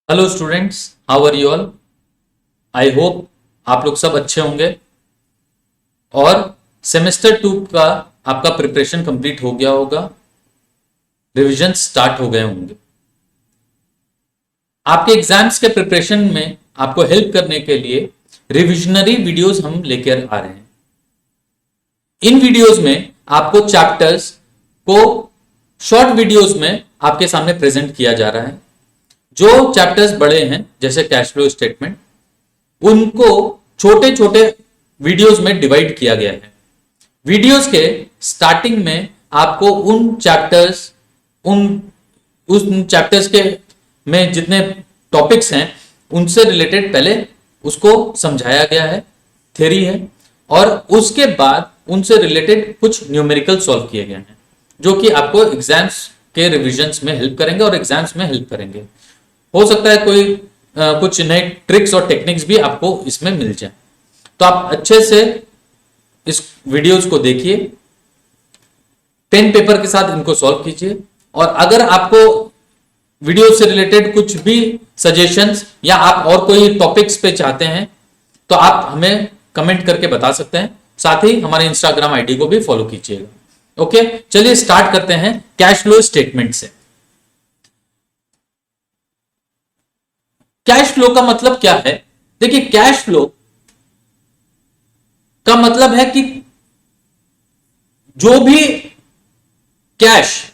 Hello students, how are you all. I hope आप लोग सब अच्छे होंगे और सेमेस्टर 2 का आपका प्रिपरेशन कंप्लीट हो गया होगा, रिवीजन स्टार्ट हो गए होंगे। आपके एग्जाम्स के प्रिपरेशन में आपको हेल्प करने के लिए रिविजनरी वीडियोस हम लेकर आ रहे हैं। इन वीडियोस में आपको चैप्टर्स को शॉर्ट वीडियोस में आपके सामने प्रेजेंट किया जा रहा है। जो चैप्टर्स बड़े हैं जैसे कैश फ्लो स्टेटमेंट, उनको छोटे छोटे वीडियोस में डिवाइड किया गया है। वीडियोस के स्टार्टिंग में आपको उन चैप्टर्स के में जितने टॉपिक्स हैं उनसे रिलेटेड पहले उसको समझाया गया है, थ्योरी है, और उसके बाद उनसे रिलेटेड कुछ न्यूमेरिकल सॉल्व किए गए हैं जो कि आपको एग्जाम्स के रिविजन्स में हेल्प करेंगे और एग्जाम्स में हेल्प करेंगे। हो सकता है कोई कुछ नए ट्रिक्स और टेक्निक्स भी आपको इसमें मिल जाए। तो आप अच्छे से इस वीडियोस को देखिए, पेन पेपर के साथ इनको सॉल्व कीजिए, और अगर आपको वीडियो से रिलेटेड कुछ भी सजेशंस या आप और कोई टॉपिक्स पे चाहते हैं तो आप हमें कमेंट करके बता सकते हैं। साथ ही हमारे इंस्टाग्राम आईडी को भी फॉलो कीजिएगा। ओके, चलिए स्टार्ट करते हैं कैश फ्लो स्टेटमेंट से। कैश फ्लो का मतलब क्या है? देखिए, कैश फ्लो का मतलब है कि जो भी कैश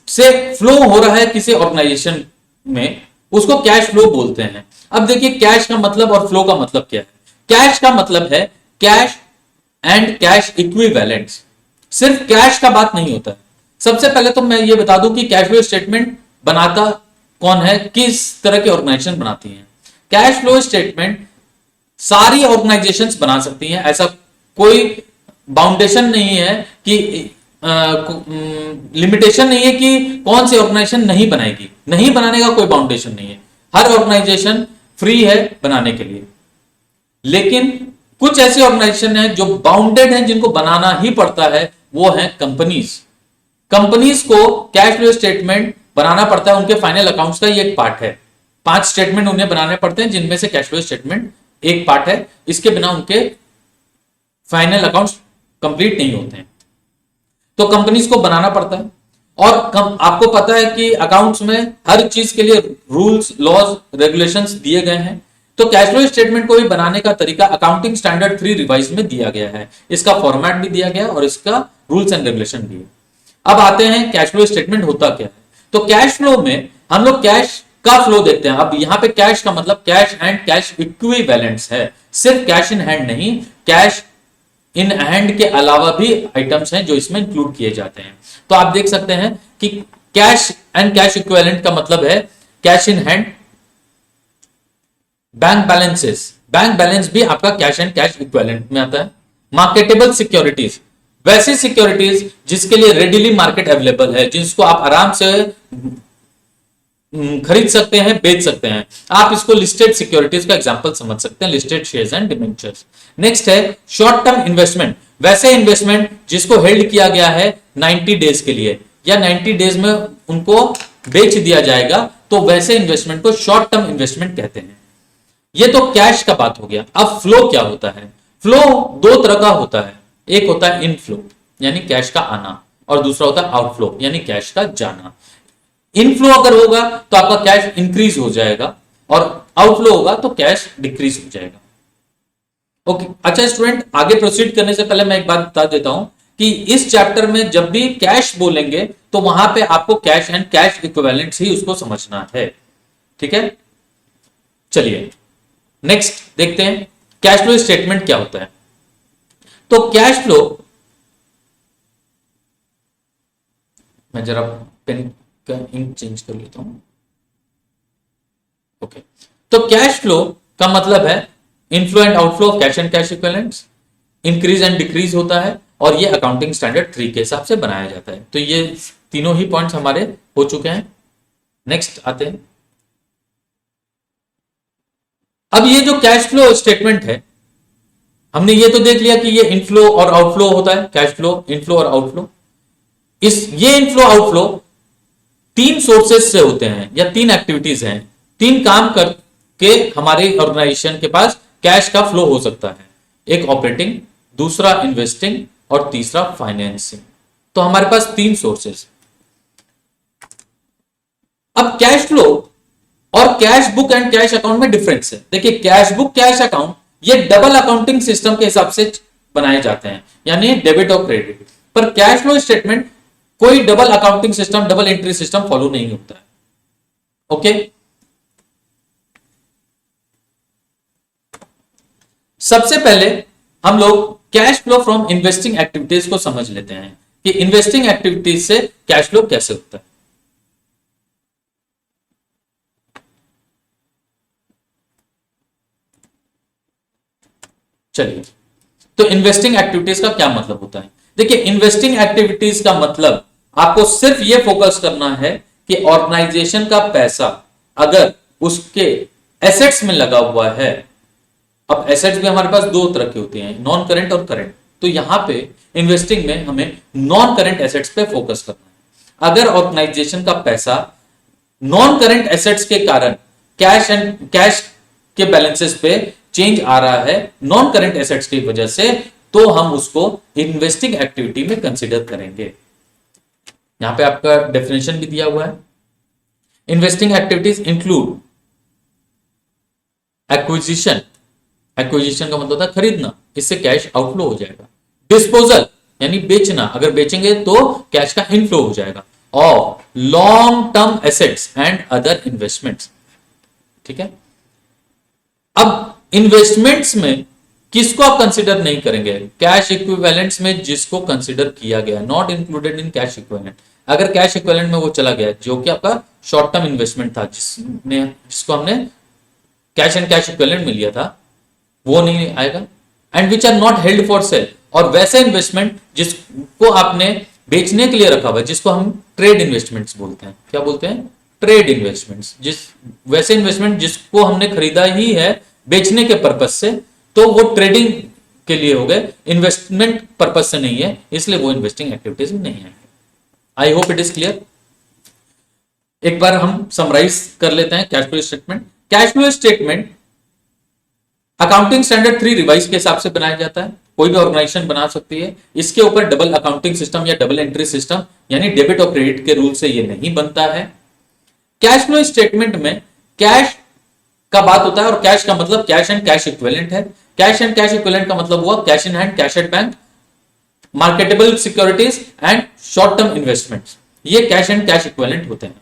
से फ्लो हो रहा है किसी ऑर्गेनाइजेशन में, उसको कैश फ्लो बोलते हैं। अब देखिए, कैश का मतलब और फ्लो का मतलब क्या है। कैश का मतलब है कैश एंड कैश इक्विवेलेंट्स। सिर्फ कैश का बात नहीं होता है। सबसे पहले तो मैं ये बता दूं कि कैश फ्लो स्टेटमेंट बनाता कौन है, किस तरह की ऑर्गेनाइजेशन बनाती है। कैश फ्लो स्टेटमेंट सारी ऑर्गेनाइजेशंस बना सकती हैं। ऐसा कोई बाउंडेशन नहीं है कि लिमिटेशन नहीं है कि कौन सी ऑर्गेनाइजेशन नहीं बनाएगी। नहीं बनाने का कोई बाउंडेशन नहीं है, हर ऑर्गेनाइजेशन फ्री है बनाने के लिए। लेकिन कुछ ऐसी ऑर्गेनाइजेशन है जो बाउंडेड है, जिनको बनाना ही पड़ता है, वो है कंपनीज। कंपनीज को कैश फ्लो स्टेटमेंट बनाना पड़ता है, उनके फाइनल अकाउंट्स का ये एक पार्ट है। 5 स्टेटमेंट उन्हें बनाने पड़ते हैं, जिनमें से कैश फ्लो स्टेटमेंट एक पार्ट है। इसके बिना उनके फाइनल अकाउंट्स कंप्लीट नहीं होते हैं, तो कंपनीज को बनाना पड़ता है। और आपको पता है कि अकाउंट्स में हर चीज के लिए रूल्स, लॉज, रेगुलेशंस दिए गए हैं। तो कैश फ्लो स्टेटमेंट को भी बनाने का तरीका अकाउंटिंग स्टैंडर्ड 3 रिवाइज में दिया गया है। इसका फॉर्मेट भी दिया गया है और इसका रूल्स एंड रेगुलेशन भी है। अब आते हैं कैश फ्लो स्टेटमेंट होता क्या है। तो कैश फ्लो में हम लोग कैश का फ्लो देखते हैं। अब यहां पे कैश का मतलब कैश एंड कैश इक्विवेलेंट्स है, सिर्फ कैश इन हैंड नहीं, कैश इन हैंड के अलावा भी आइटम्स हैं जो इसमें इंक्लूड किए जाते हैं। तो आप देख सकते हैं कि कैश एंड कैश इक्विवेलेंट का मतलब है cash in hand, bank balances, bank balance भी आपका कैश एंड कैश इक्विवेलेंट में आता है। मार्केटेबल सिक्योरिटीज, वैसी सिक्योरिटीज जिसके लिए रेडिली मार्केट अवेलेबल है, जिसको आप आराम से खरीद सकते हैं, बेच सकते हैं। आप इसको लिस्टेड सिक्योरिटीज का एग्जांपल समझ सकते हैं, listed shares and debentures. Next है शॉर्ट टर्म इन्वेस्टमेंट, वैसे इन्वेस्टमेंट जिसको हेल्ड किया गया है 90 डेज के लिए या 90 डेज में उनको बेच दिया जाएगा, तो वैसे इन्वेस्टमेंट को शॉर्ट टर्म इन्वेस्टमेंट कहते हैं। ये तो कैश का बात हो गया। अब फ्लो क्या होता है? फ्लो दो तरह का होता है। एक होता है इनफ्लो यानी कैश का आना, और दूसरा होता है आउटफ्लो यानी कैश का जाना। इनफ्लो अगर होगा तो आपका कैश इंक्रीज हो जाएगा और आउटफ्लो होगा तो कैश डिक्रीज हो जाएगा। ओके, अच्छा स्टूडेंट, आगे प्रोसीड करने से पहले मैं एक बात बता देता हूं कि इस चैप्टर में जब भी कैश बोलेंगे तो वहां पे आपको कैश एंड कैश इक्विवेलेंट्स ही उसको समझना है। ठीक है, चलिए नेक्स्ट देखते हैं कैश फ्लो स्टेटमेंट क्या होता है। तो कैश फ्लो, मैं जरा पेन का इंक चेंज कर लेता हूं। ओके, तो कैश फ्लो का मतलब है inflow and outflow of cash and cash equivalents, increase and decrease होता है, और ये अकाउंटिंग स्टैंडर्ड 3 के हिसाब से बनाया जाता है। तो ये तीनों ही पॉइंट्स हमारे हो चुके हैं। नेक्स्ट आते हैं। अब ये जो कैश फ्लो स्टेटमेंट है, हमने ये तो देख लिया कि ये इनफ्लो और आउटफ्लो होता है, कैश फ्लो, इनफ्लो और आउटफ्लो। ये इनफ्लो आउटफ्लो तीन सोर्सेस से होते हैं या तीन एक्टिविटीज हैं, तीन काम करके हमारे ऑर्गेनाइजेशन के पास कैश का फ्लो हो सकता है। एक ऑपरेटिंग, दूसरा इन्वेस्टिंग और तीसरा फाइनेंसिंग। तो हमारे पास तीन सोर्सेस। अब कैश फ्लो और cash book and cash account में डिफरेंस है। देखिए कैश बुक, कैश अकाउंट ये डबल अकाउंटिंग सिस्टम के हिसाब से बनाए जाते हैं, यानी डेबिट और क्रेडिट। पर कैश फ्लो स्टेटमेंट कोई double accounting system, double entry system follow नहीं होता है। ओके, सबसे पहले हम लोग cash flow from investing activities को समझ लेते हैं कि इन्वेस्टिंग एक्टिविटीज से कैश फ्लो कैसे होता है। चलिए, तो इन्वेस्टिंग एक्टिविटीज का क्या मतलब होता है। देखिए इन्वेस्टिंग एक्टिविटीज का मतलब आपको सिर्फ यह फोकस करना है कि ऑर्गेनाइजेशन का पैसा अगर उसके एसेट्स में लगा हुआ है। अब एसेट्स भी हमारे पास दो तरह के होते हैं, नॉन करंट और करंट। तो यहां पे इन्वेस्टिंग में हमें नॉन करंट एसेट्स पे फोकस करना है। अगर ऑर्गेनाइजेशन का पैसा नॉन करंट एसेट्स के कारण कैश के बैलेंसेस पे चेंज आ रहा है नॉन करंट एसेट्स की वजह से, तो हम उसको इन्वेस्टिंग एक्टिविटी में कंसीडर करेंगे। यहां पे आपका डेफिनेशन भी दिया हुआ है। Investing activities include acquisition, acquisition का मतलब होता है खरीदना, इससे कैश आउटफ्लो हो जाएगा। डिस्पोजल यानी बेचना, अगर बेचेंगे तो कैश का इनफ्लो हो जाएगा। और long term assets and other investments. ठीक है, अब इन्वेस्टमेंट्स में किसको आप कंसीडर नहीं करेंगे, कैश इक्विवेलेंट्स में जिसको कंसीडर किया गया, not included in cash equivalent. अगर कैश इक्विवेलेंट में वो चला गया जो कि आपका शॉर्ट टर्म इन्वेस्टमेंट था, जिसको हमने कैश एंड कैश इक्विवेलेंट में लिया था, वो नहीं आएगा। And which are not held for sale, और वैसे इन्वेस्टमेंट जिसको आपने बेचने के लिए रखा हुआ है, जिसको हम ट्रेड इन्वेस्टमेंट्स बोलते हैं। क्या बोलते हैं? Trade investments. वैसे इन्वेस्टमेंट जिसको हमने खरीदा ही है बेचने के पर्पज से, तो वो ट्रेडिंग के लिए हो गए, इन्वेस्टमेंट पर्पज से नहीं है, इसलिए वो इन्वेस्टिंग एक्टिविटीज में नहीं है। आई होप इट इज क्लियर। एक बार हम समराइज कर लेते हैं cash flow statement. Cash flow statement accounting standard 3 revise के हिसाब से बनाया जाता है। कोई भी ऑर्गेनाइजेशन बना सकती है। इसके ऊपर डबल अकाउंटिंग सिस्टम या डबल एंट्री सिस्टम यानी डेबिट और क्रेडिट के रूल से ये नहीं बनता है। कैश फ्लो स्टेटमेंट में कैश का बात होता है, और कैश का मतलब कैश एंड कैश इक्विवेलेंट है। कैश एंड कैश इक्विवेलेंट का मतलब हुआ cash in hand, cash at bank, marketable securities and short term investments. ये कैश एंड कैश इक्विवेलेंट होते हैं।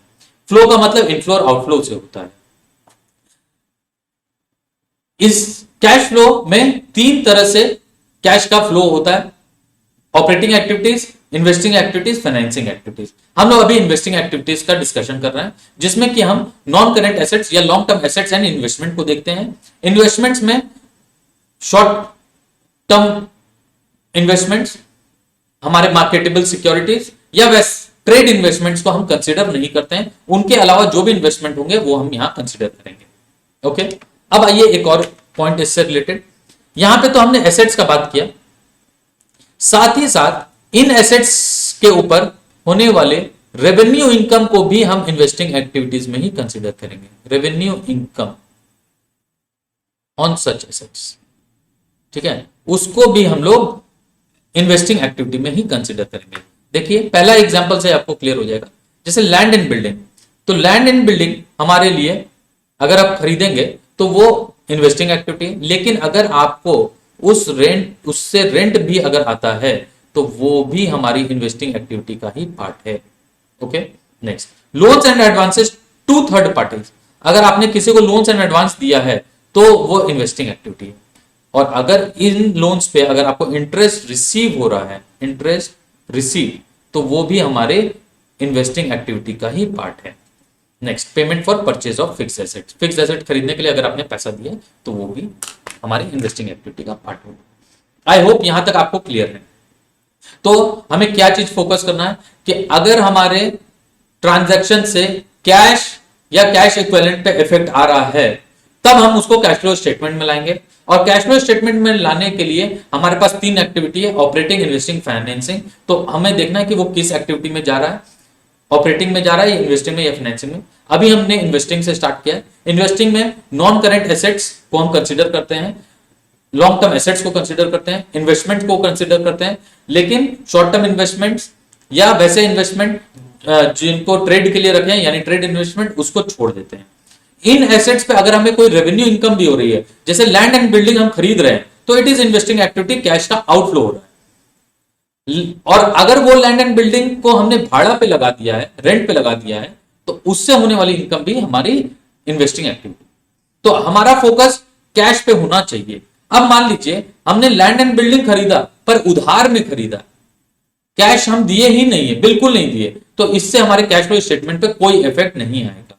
फ्लो का मतलब इनफ्लो और आउटफ्लो से होता है। इस कैश फ्लो में 3 तरह से कैश का फ्लो होता है, operating activities, investing activities, financing activities. हम लोग अभी इन्वेस्टिंग एक्टिविटीज का डिस्कशन कर रहे हैं, जिसमें कि हम नॉन करंट एसेट्स या long term assets and investment को देखते हैं। इन्वेस्टमेंट्स में शॉर्ट टर्म इन्वेस्टमेंट्स, हमारे मार्केटेबल सिक्योरिटीज या ट्रेड इन्वेस्टमेंट्स को हम कंसीडर नहीं करते हैं। उनके अलावा जो भी इन्वेस्टमेंट होंगे वो हम यहां कंसीडर करेंगे। ओके, अब आइए एक और पॉइंट इससे रिलेटेड। यहां पे तो हमने एसेट्स का बात किया, साथ ही साथ इन एसेट्स के ऊपर होने वाले रेवेन्यू इनकम को भी हम इन्वेस्टिंग एक्टिविटीज में ही कंसीडर करेंगे। Revenue income on such assets, ठीक है, उसको भी हम लोग इन्वेस्टिंग एक्टिविटी में ही कंसीडर करेंगे। देखिए पहला एग्जांपल से आपको क्लियर हो जाएगा। जैसे लैंड एंड बिल्डिंग, तो लैंड एंड बिल्डिंग हमारे लिए अगर आप खरीदेंगे तो वो इन्वेस्टिंग एक्टिविटी है, लेकिन अगर आपको उससे रेंट भी अगर आता है तो वो भी हमारी इन्वेस्टिंग एक्टिविटी का ही पार्ट है। Okay, next, loans and advances to third parties. अगर आपने किसी को लोन्स एंड एडवांस दिया है तो वो इन्वेस्टिंग एक्टिविटी है। और अगर इन लोन्स पे अगर आपको इंटरेस्ट रिसीव हो रहा है, इंटरेस्ट रिसीव, तो वो भी हमारे इन्वेस्टिंग एक्टिविटी का ही पार्ट है। Next, payment for purchase of fix asset. Fix asset खरीदने के लिए अगर आपने पैसा दिया तो वो भी हमारी इन्वेस्टिंग एक्टिविटी का पार्ट होगा। आई होप यहां तक आपको क्लियर है। तो हमें क्या चीज फोकस करना है कि अगर हमारे ट्रांजैक्शन से कैश या कैश इक्विवेलेंट पे इफेक्ट आ रहा है, तब हम उसको कैश फ्लो स्टेटमेंट में लाएंगे। और कैश फ्लो स्टेटमेंट में लाने के लिए हमारे पास 3 एक्टिविटी है, ऑपरेटिंग, इन्वेस्टिंग, फाइनेंसिंग। तो हमें देखना है कि वो किस एक्टिविटी में जा रहा है। ऑपरेटिंग में जा रहा है या इन्वेस्टिंग में या फाइनेंसिंग में। अभी हमने इन्वेस्टिंग से स्टार्ट किया है। इन्वेस्टिंग में नॉन करेंट एसेट्स को हम कंसिडर करते हैं, लॉन्ग टर्म एसेट्स को कंसिडर करते हैं, इन्वेस्टमेंट को कंसिडर करते हैं, लेकिन शॉर्ट टर्म इन्वेस्टमेंट्स या वैसे इन्वेस्टमेंट जिनको ट्रेड के लिए रखे हैं यानी ट्रेड इन्वेस्टमेंट, उसको छोड़ देते हैं। इन एसेट्स पे अगर हमें कोई रेवेन्यू इनकम भी हो रही है, जैसे लैंड एंड बिल्डिंग हम खरीद रहे हैं, तो it is investing activity, cash का आउटफ्लो हो रहा है। और अगर वो लैंड एंड बिल्डिंग को हमने भाड़ा पे लगा दिया है, रेंट पे लगा दिया है, तो उससे होने वाली इनकम भी हमारी इन्वेस्टिंग एक्टिविटी। तो हमारा फोकस कैश पे होना चाहिए। अब मान लीजिए हमने लैंड एंड बिल्डिंग खरीदा पर उधार में खरीदा, कैश हम दिए ही नहीं है, बिल्कुल नहीं दिए, तो इससे हमारे कैश फ्लो स्टेटमेंट पे कोई इफेक्ट नहीं आएगा।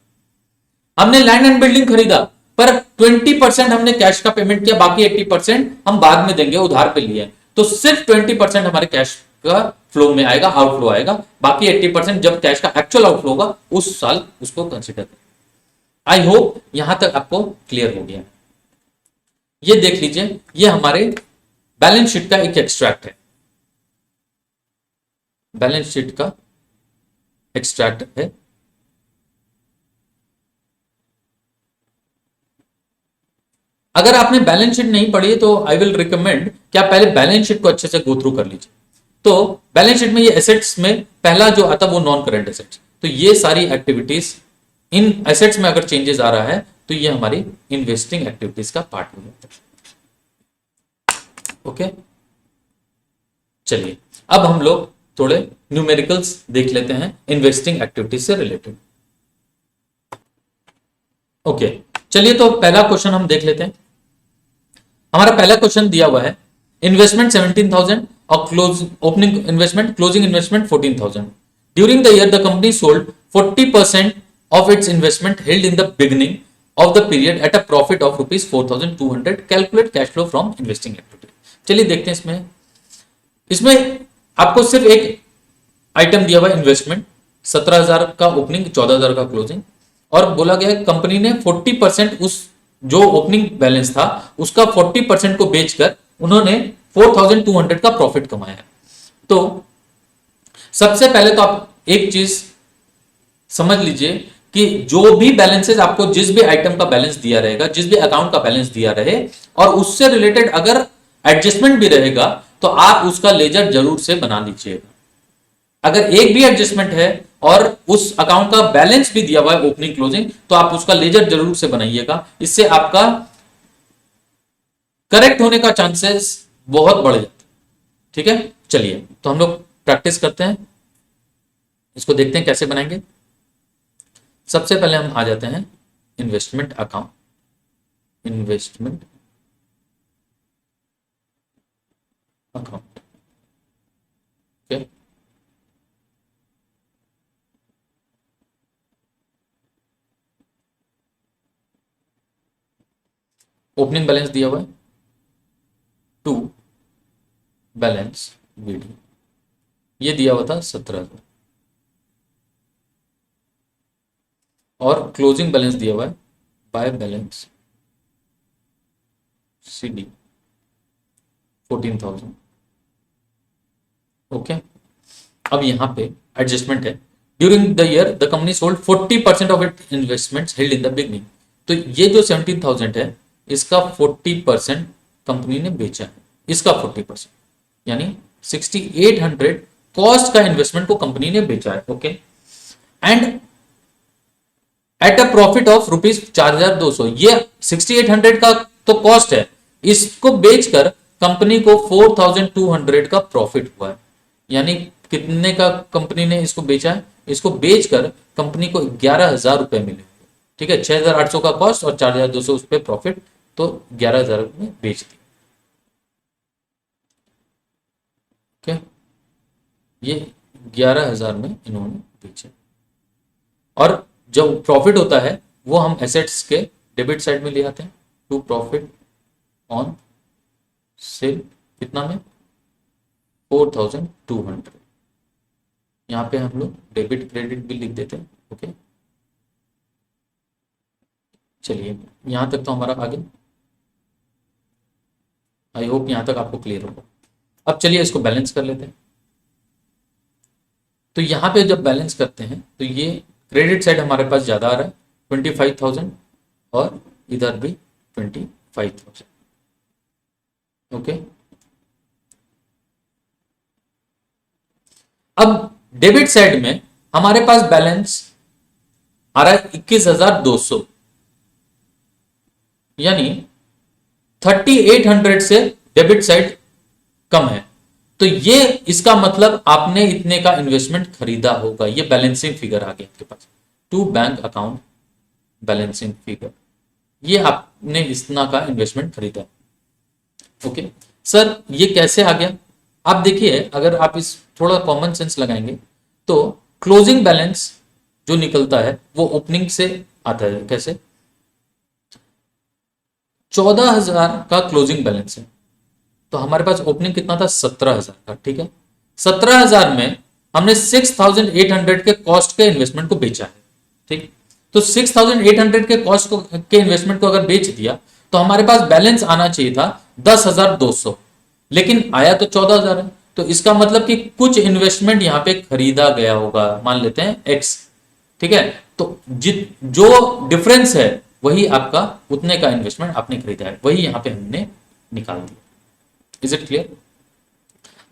हमने लैंड एंड बिल्डिंग खरीदा पर 20% हमने कैश का पेमेंट किया, बाकी 80% हम बाद में देंगे, उधार पे लिए, तो सिर्फ 20% हमारे कैश का फ्लो में आएगा, आउटफ्लो आएगा। बाकी 80% जब कैश का एक्चुअल आउटफ्लो होगा उस साल उसको कंसिडर करें। आई होप यहां तक आपको क्लियर हो गया। ये देख लीजिए, ये हमारे बैलेंस शीट का एक एक्सट्रैक्ट है, बैलेंस शीट का एक्सट्रैक्ट है। अगर आपने बैलेंस शीट नहीं पढ़ी है तो आई विल रिकमेंड कि आप पहले बैलेंस शीट को अच्छे से गो थ्रू कर लीजिए। तो बैलेंस शीट में ये एसेट्स में पहला जो आता है वो नॉन करंट एसेट्स, तो ये सारी एक्टिविटीज इन एसेट्स में अगर चेंजेस आ रहा है तो ये हमारी इन्वेस्टिंग एक्टिविटीज का पार्ट हो जाता है। ओके, चलिए अब हम लोग थोड़े न्यूमेरिकल्स देख लेते हैं इन्वेस्टिंग एक्टिविटीज से रिलेटेड। ओके, चलिए तो पहला क्वेश्चन हम देख लेते हैं। हमारा पहला क्वेश्चन दिया हुआ है, इन्वेस्टमेंट 17,000 और opening investment, closing investment 14,000। During the year the company sold 40% of its investment held in the beginning of the period eight a profit of ₹4,200। Calculate cash flow from investing activity. चलिए देखते हैं इसमें आपको सिर्फ एक item दिया हुआ है, इन्वेस्टमेंट 17,000 का ओपनिंग, 14,000 का क्लोजिंग, और बोला गया कंपनी ने 40% उस जो ओपनिंग बैलेंस था उसका 40% को बेचकर उन्होंने 4,200 का प्रॉफिट कमाया। तो सबसे पहले तो आप एक चीज समझ लीजिए कि जो भी बैलेंसेस आपको, जिस भी आइटम का बैलेंस दिया रहेगा, जिस भी अकाउंट का बैलेंस दिया रहे और उससे रिलेटेड अगर एडजस्टमेंट भी रहेगा तो आप उसका लेजर जरूर से बना लीजिएगा। अगर एक भी एडजस्टमेंट है और उस अकाउंट का बैलेंस भी दिया हुआ है ओपनिंग क्लोजिंग, तो आप उसका लेजर जरूर से बनाइएगा। इससे आपका करेक्ट होने का चांसेस बहुत बढ़ जाता है। ठीक है, चलिए तो हम लोग प्रैक्टिस करते हैं, इसको देखते हैं कैसे बनाएंगे। सबसे पहले हम आ जाते हैं investment account, investment account. Okay, opening balance दिया हुआ है टू बैलेंस बीडी, ये दिया हुआ था 17,000, और क्लोजिंग बैलेंस दिया हुआ है बाय बैलेंस सीडी 14,000। ओके, अब यहां पे एडजस्टमेंट है, during the year the company sold 40% of it investments held in the beginning. तो ये जो 17,000 है इसका 40% कंपनी ने बेचा है, इसका 40% यानी 6,800 कॉस्ट का इन्वेस्टमेंट को कंपनी ने बेचा है। Okay, and eight a profit of ₹4,200। ये 6,800 का तो कॉस्ट है, इसको बेचकर कंपनी को 4,200 का प्रॉफिट हुआ है। यानी कितने का कंपनी ने इसको बेचा है? इसको बेचकर कंपनी को 11,000 रुपए मिले। ठीक है, 6,800 का कॉस्ट और 4,200 उस पर प्रॉफिट, तो 11,000 में बेच दी। ओके, ये 11,000 में इन्होंने बेचा, और जो प्रॉफिट होता है वो हम एसेट्स के डेबिट साइड में ले आते हैं, टू प्रॉफिट ऑन सेल, कितना में 4,200। यहां पे हम लोग डेबिट क्रेडिट भी लिख देते हैं। ओके, चलिए यहां तक तो हमारा आ गया। आई होप यहां तक आपको क्लियर होगा। अब चलिए इसको बैलेंस कर लेते हैं। तो यहां पे जब बैलेंस करते हैं तो ये क्रेडिट साइड हमारे पास ज्यादा आ रहा है 25,000 और इधर भी 25,000। ओके, अब डेबिट साइड में हमारे पास बैलेंस आ रहा है 21,200, यानी 3,800 से डेबिट साइड कम है। तो ये इसका मतलब आपने इतने का इन्वेस्टमेंट खरीदा होगा। ये बैलेंसिंग फिगर आ गया आपके पास, to bank account balancing figure, ये आपने इतना का इन्वेस्टमेंट खरीदा। ओके सर, ये कैसे आ गया? आप देखिए, अगर आप इस थोड़ा कॉमन सेंस लगाएंगे तो क्लोजिंग बैलेंस जो निकलता है वो ओपनिंग से आता है। कैसे? 14,000 का क्लोजिंग बैलेंस है, तो हमारे पास ओपनिंग कितना था? 17,000 का। ठीक है, 17,000 में हमने 6,800 के कॉस्ट के इन्वेस्टमेंट को बेचा है। ठीक, तो 6,800 के कॉस्ट के इन्वेस्टमेंट को अगर बेच दिया तो हमारे पास बैलेंस आना चाहिए था 10,200, लेकिन आया तो 14,000 है। तो इसका मतलब कि कुछ इन्वेस्टमेंट यहां पे खरीदा गया होगा, मान लेते हैं एक्स। ठीक है, तो जो डिफरेंस है वही आपका उतने का इन्वेस्टमेंट आपने खरीदा है, वही यहां पे हमने निकाल दिया। Is it clear?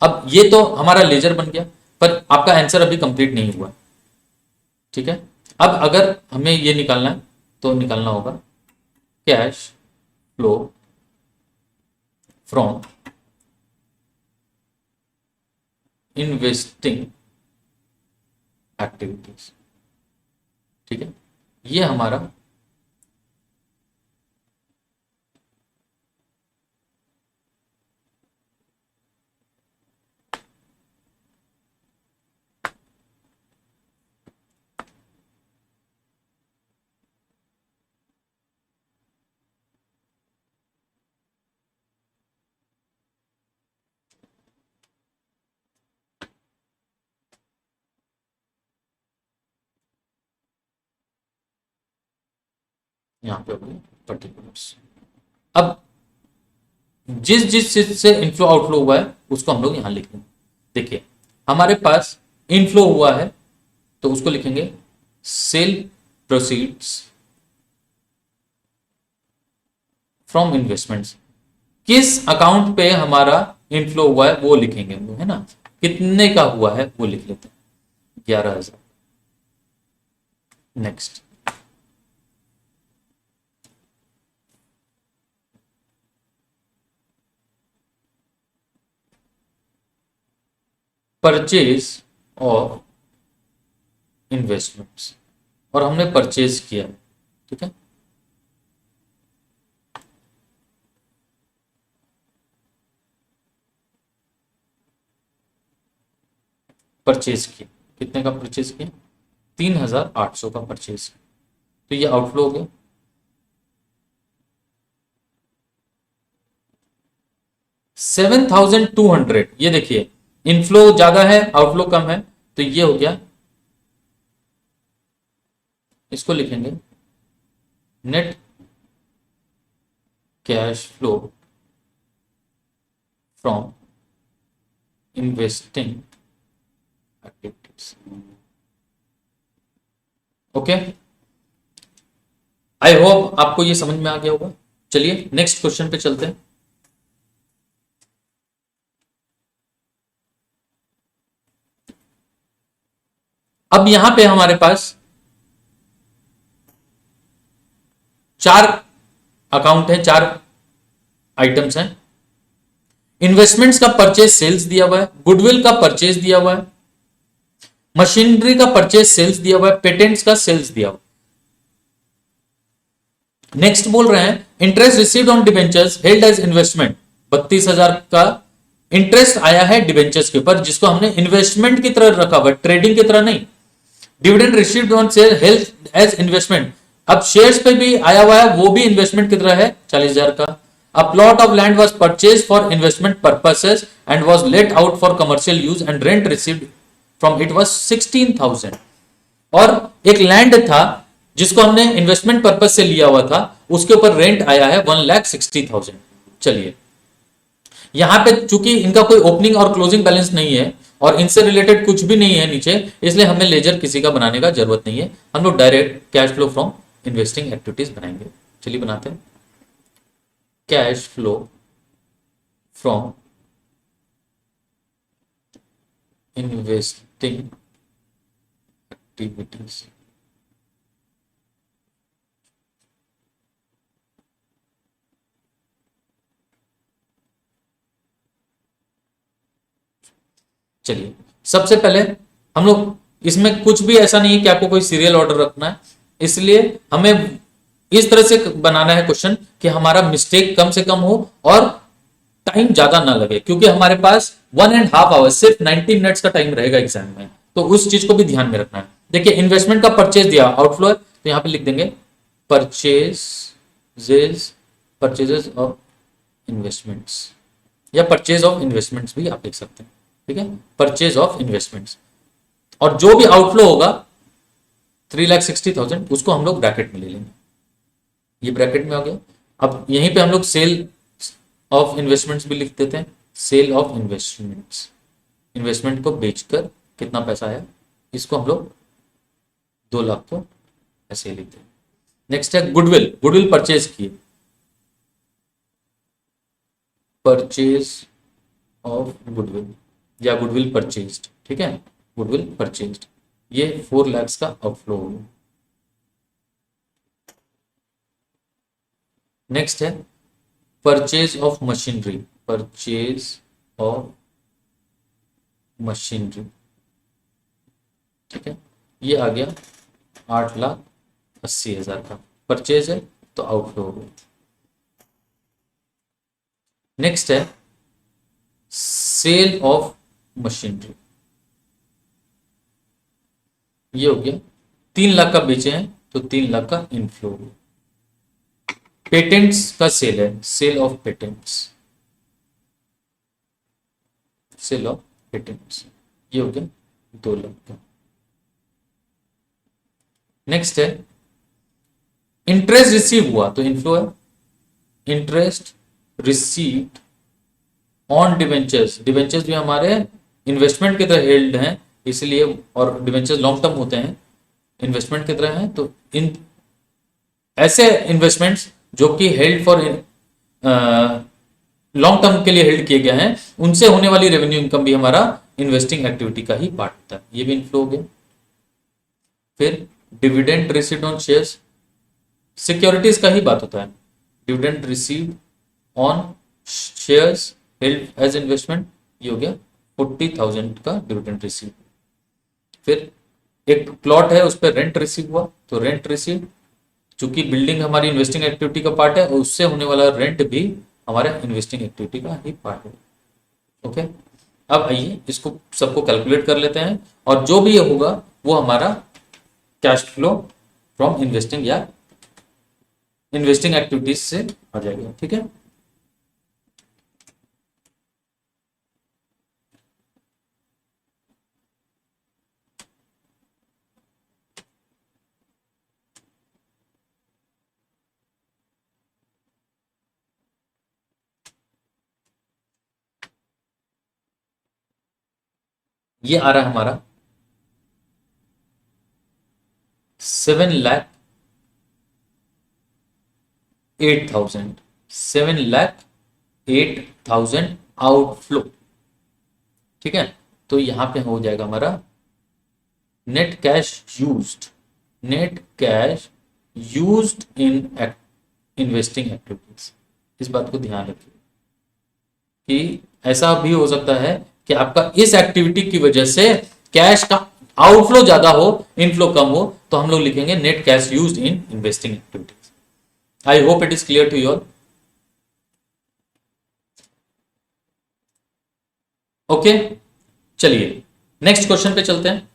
अब ये तो हमारा लेजर बन गया, पर आपका आंसर अभी कंप्लीट नहीं हुआ। ठीक है, अब अगर हमें ये निकालना है तो निकालना होगा cash flow from investing activities. ठीक है, ये हमारा यहां पे हो गया पर्टिकुलर्स। अब जिस जिस चीज से इनफ्लो आउटफ्लो हुआ है उसको हम लोग यहां लिख लेंगे। देखिए, हमारे पास इनफ्लो हुआ है तो उसको लिखेंगे सेल प्रोसीड्स फ्रॉम इन्वेस्टमेंट्स। किस अकाउंट पे हमारा इनफ्लो हुआ है वो लिखेंगे हम लोग, है ना। कितने का हुआ है वो लिख लेते हैं, 11,000। नेक्स्ट, परचेज ऑफ इन्वेस्टमेंट्स, और हमने परचेज किया है। ठीक है, परचेज किया, कितने का परचेज किया? 3,800 का परचेज किया, तो ये आउटफ्लो हो गया। 7,200, ये देखिए इनफ्लो ज्यादा है आउटफ्लो कम है, तो ये हो गया। इसको लिखेंगे net cash flow from investing activities. Okay, I hope आपको ये समझ में आ गया होगा। चलिए नेक्स्ट क्वेश्चन पे चलते हैं। अब यहां पे हमारे पास 4 अकाउंट है, 4 आइटम्स हैं। इन्वेस्टमेंट्स का परचेज सेल्स दिया हुआ है, गुडविल का परचेज दिया हुआ है, मशीनरी का परचेज सेल्स दिया हुआ है, पेटेंट्स का सेल्स दिया हुआ है। नेक्स्ट बोल रहे हैं interest received on debentures held as investment, 32,000 का इंटरेस्ट आया है डिबेंचर्स के ऊपर, जिसको हमने इन्वेस्टमेंट की तरह रखा हुआ, ट्रेडिंग की तरह नहीं। Dividend received on share held as investment, अब शेयर्स पे भी आया हुआ है, वो भी इन्वेस्टमेंट की तरह है, 40,000 का। A plot of land was purchased for investment purposes and was let out for commercial use and rent received from it was 16,000। और एक लैंड था जिसको हमने इन्वेस्टमेंट पर्पज से लिया हुआ था, उसके ऊपर रेंट आया है 1,60,000। चलिए, यहां पे चूंकि इनका कोई ओपनिंग और क्लोजिंग बैलेंस नहीं है और इनसे रिलेटेड कुछ भी नहीं है नीचे, इसलिए हमें लेजर किसी का बनाने का जरूरत नहीं है। हम लोग direct cash flow from investing activities बनाएंगे। चलिए बनाते हैं। Cash flow from investing activities. चलिए सबसे पहले हम लोग इसमें कुछ भी ऐसा नहीं है कि आपको कोई सीरियल ऑर्डर रखना है, इसलिए हमें इस तरह से बनाना है क्वेश्चन कि हमारा मिस्टेक कम से कम हो और टाइम ज्यादा ना लगे, क्योंकि हमारे पास 1.5 आवर सिर्फ 90 मिनट्स का टाइम रहेगा एग्जाम में, तो उस चीज को भी ध्यान में रखना है। देखिए इन्वेस्टमेंट का परचेज दिया, आउटफ्लो है, तो यहां पे लिख देंगे परचेजेस ऑफ इन्वेस्टमेंट्स, या परचेज ऑफ इन्वेस्टमेंट्स भी आप लिख सकते हैं, ठीक है, परचेज ऑफ इन्वेस्टमेंट्स। और जो भी आउटफ्लो होगा 3,60,000 उसको हम लोग ब्रैकेट में ले लेंगे, ये ब्रैकेट में हो गया। अब यहीं पे हम लोग सेल ऑफ इन्वेस्टमेंट्स भी लिख देते हैं, सेल ऑफ इन्वेस्टमेंट्स, इन्वेस्टमेंट को बेचकर कितना पैसा आया, इसको हम लोग 2 लाख को ऐसे लिखते हैं। नेक्स्ट है गुडविल, गुडविल परचेज किए, परचेज ऑफ गुडविल या गुडविल परचेज्ड, ठीक है, गुडविल परचेज्ड, ये 4 लाख का आउटफ्लो होगा। नेक्स्ट है purchase of machinery, purchase of machinery, ठीक है, ये आ गया 8,80,000 का परचेज है, तो आउटफ्लो हो गया। नेक्स्ट है सेल ऑफ मशीनरी, ये हो गया 3 लाख का बेचे हैं, तो 3 लाख का इनफ्लो हो गया। पेटेंट्स का सेल है, sale of patents, sale of patents, ये हो गया 2 लाख का। नेक्स्ट है इंटरेस्ट रिसीव हुआ, तो इनफ्लो है, interest received on debentures, debentures भी हमारे इन्वेस्टमेंट की तरह हेल्ड हैं, इसलिए, और डिवेंचर्स लॉन्ग टर्म होते हैं, इन्वेस्टमेंट की तरह हैं, तो इन ऐसे इन्वेस्टमेंट्स जो कि हेल्ड फॉर लॉन्ग टर्म के लिए हेल्ड किए गए हैं, उनसे होने वाली रेवेन्यू इनकम भी हमारा इन्वेस्टिंग एक्टिविटी का ही पार्ट होता है, ये भी इनफ्लो हो गया। फिर dividend received on shares, securities का ही बात होता है, dividend received on shares held as investment, ये हो गया 40,000 का डिविडेंड रिसीव। फिर एक प्लॉट है उस पर रेंट रिसीव हुआ, तो रेंट रिसीव, चूंकि बिल्डिंग हमारी इन्वेस्टिंग एक्टिविटी का पार्ट है, और उससे होने वाला रेंट भी हमारे इन्वेस्टिंग एक्टिविटी का ही पार्ट है। ओके, अब आइए इसको सबको कैलकुलेट कर लेते हैं, और जो भी ये होगा वो हमारा कैश फ्लो फ्रॉम इन्वेस्टिंग या इन्वेस्टिंग एक्टिविटीज से आ जाएगा, ठीक है। ये आ रहा है हमारा 7,08,000, 7,08,000 आउटफ्लो, ठीक है। तो यहां पे हो जाएगा हमारा net cash used, net cash used in investing activities. इस बात को ध्यान रखिए कि ऐसा भी हो सकता है कि आपका इस एक्टिविटी की वजह से कैश का आउटफ्लो ज्यादा हो, इनफ्लो कम हो, तो हम लोग लिखेंगे net cash used in investing activities. I hope it is clear to you all. Okay, चलिए नेक्स्ट क्वेश्चन पे चलते हैं।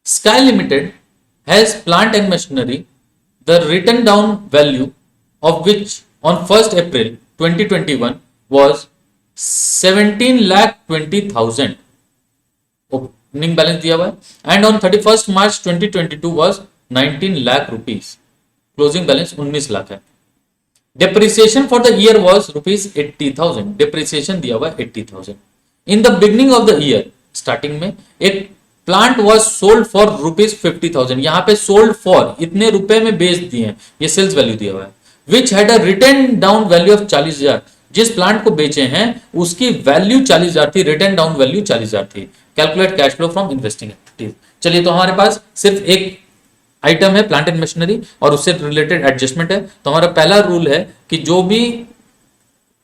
Sky Limited has plant and machinery, the written down value of which on 1st April 2021 was 17,20,000, opening balance दिया हुआ है, and on 31st March 2022 was 19 lakh rupees, closing balance 19 lakh है। Depreciation for the year was ₹80,000, depreciation दिया हुआ 80,000। In the beginning of the year, starting में एक plant was sold for ₹50,000, यहां पे सोल्ड फॉर इतने रुपए में बेच दिए, ये सेल्स वैल्यू दिया हुआ है। Which had a return down value of 40,000, जिस प्लांट को बेचे हैं उसकी वैल्यू 40,000 थी, रिटर्न डाउन वैल्यू 40,000 थी। Calculate cash flow from investing activities. चलिए, तो हमारे पास सिर्फ एक आइटम है प्लांट एंड मशीनरी और उससे रिलेटेड एडजस्टमेंट है। तो हमारा पहला रूल है कि जो भी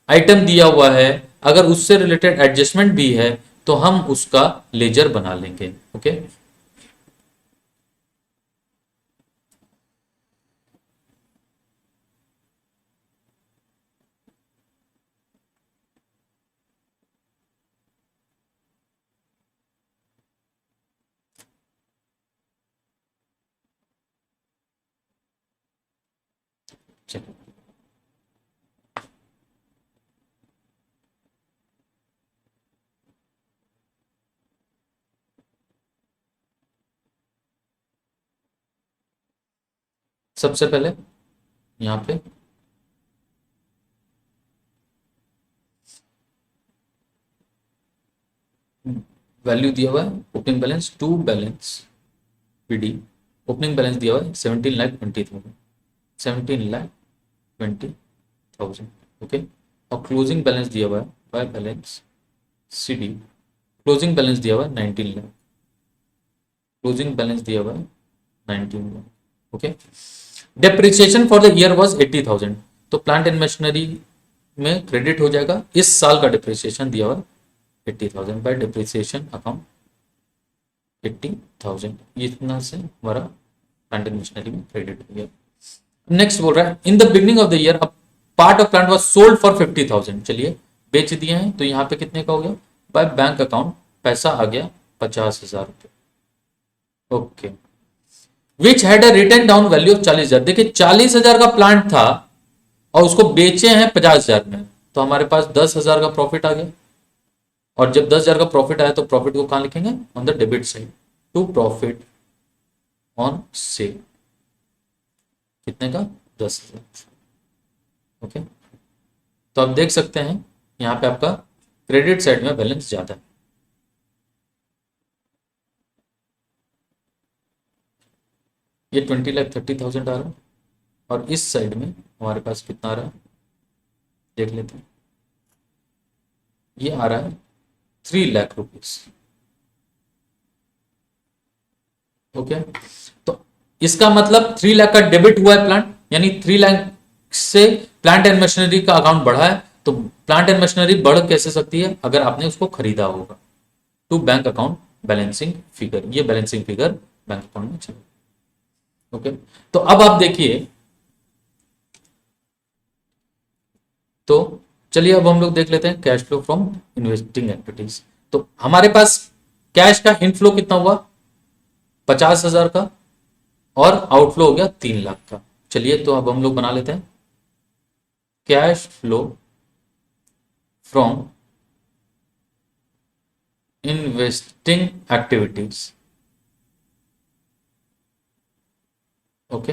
आइटम दिया हुआ है अगर उससे रिलेटेड एडजस्टमेंट भी है तो हम उसका लेजर बना लेंगे। ओके, चलिए सबसे पहले यहां पे वैल्यू दिया हुआ है opening balance to balance PD. Opening balance दिया हुआ है 17,20,000, 17,20,000। ओके, और क्लोजिंग बैलेंस दिया हुआ है by balance CD, closing balance दिया हुआ है 19 लाख, क्लोजिंग बैलेंस दिया हुआ है 19 lakh. Okay, depreciation for the year was 80,000, तो प्लांट एंड मशीनरी में क्रेडिट हो जाएगा इस साल का डिप्रिसिएशन दिया हुआ 80,000 बाय डिप्रिसिएशन अकाउंट 80,000, ये इतना से हमारा प्लांट एंड मशीनरी में क्रेडिट हो गया। नेक्स्ट बोल रहा है in the beginning of the year a part of plant was sold for 50,000, चलिए बेच दिए हैं, तो यहाँ पे कितने का हो गया बाय बैंक अकाउंट, पैसा आ गया 50,000 रुपये। Okay, which had a return down value of 40,000, देखिए 40,000 का प्लांट था और उसको बेचे हैं 50,000 में, तो हमारे पास 10,000 का प्रॉफिट आ गया। और जब 10,000 का प्रॉफिट आया तो प्रॉफिट को कहां लिखेंगे, on the debit side, to profit on sale, कितने का 10,000। ओके, तो आप देख सकते हैं यहां पे आपका क्रेडिट साइड में बैलेंस ज्यादा है। ये 20,30,000 आ रहा है और इस साइड में हमारे पास कितना आ रहा है देख लेते हैं, ये आ रहा है 3,00,000 रुपीज। ओके, तो इसका मतलब 3,00,000 का डेबिट हुआ है प्लांट, यानी 3,00,000 से प्लांट एंड मशीनरी का अकाउंट बढ़ा है। तो प्लांट एंड मशीनरी बढ़ कैसे सकती है, अगर आपने उसको खरीदा होगा। To bank account balancing figure, ये बैलेंसिंग फिगर बैंक अकाउंट में चले। ओके, तो अब आप देखिए, तो चलिए अब हम लोग देख लेते हैं cash flow from investing activities. तो हमारे पास कैश का इनफ्लो कितना हुआ 50,000 का और आउटफ्लो हो गया 3,00,000 का। चलिए तो अब हम लोग बना लेते हैं cash flow from investing activities. Okay,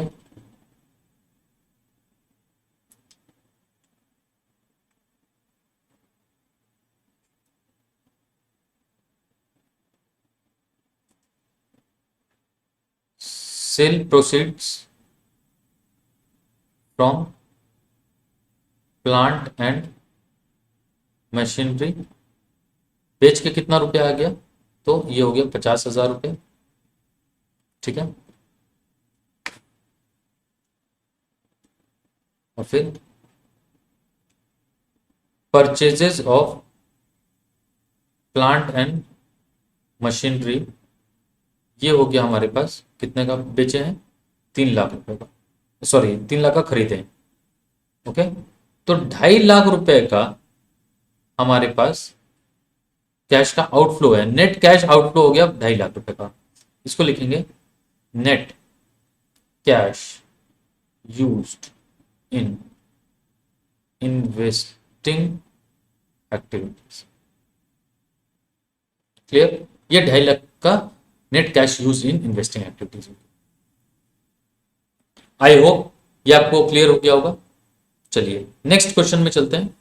sale proceeds from plant and machinery, बेच के कितना रुपया आ गया, तो ये हो गया 50,000 रुपये। ठीक है, और फिर purchases of plant and machinery, ये हो गया हमारे पास कितने का बेचे हैं 3,00,000 रुपए का, सॉरी 3,00,000 का खरीदे हैं। ओके, तो 2.5 लाख रुपए का हमारे पास कैश का आउटफ्लो है, नेट कैश आउटफ्लो हो गया 2.5 लाख रुपए का। इसको लिखेंगे net cash used in investing activities. Clear, ये 2.5 लाख का net cash use in investing activities. I hope ये आपको क्लियर हो गया होगा। चलिए नेक्स्ट क्वेश्चन में चलते हैं।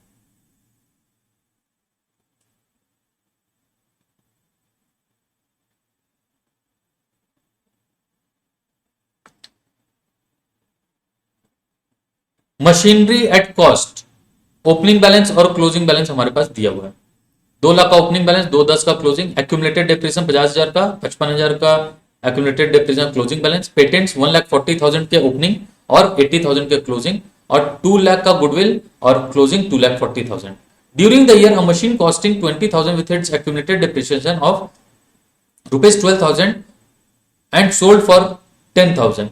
Machinery at cost, opening balance और क्लोजिंग बैलेंस हमारे पास दिया हुआ है। 2 लाख का ओपनिंग बैलेंस, 210 का क्लोजिंग, एक्यूमुलेटेड डेप्रिसिएशन 50,000 का, 55,000 का accumulated depreciation closing balance, patents 1,40,000 के ओपनिंग और 80,000 के क्लोजिंग, और 2 लाख का गुडविल और closing 2,40,000। During the year a machine costing 20,000 with its accumulated depreciation of ₹12,000 and sold for 10,000।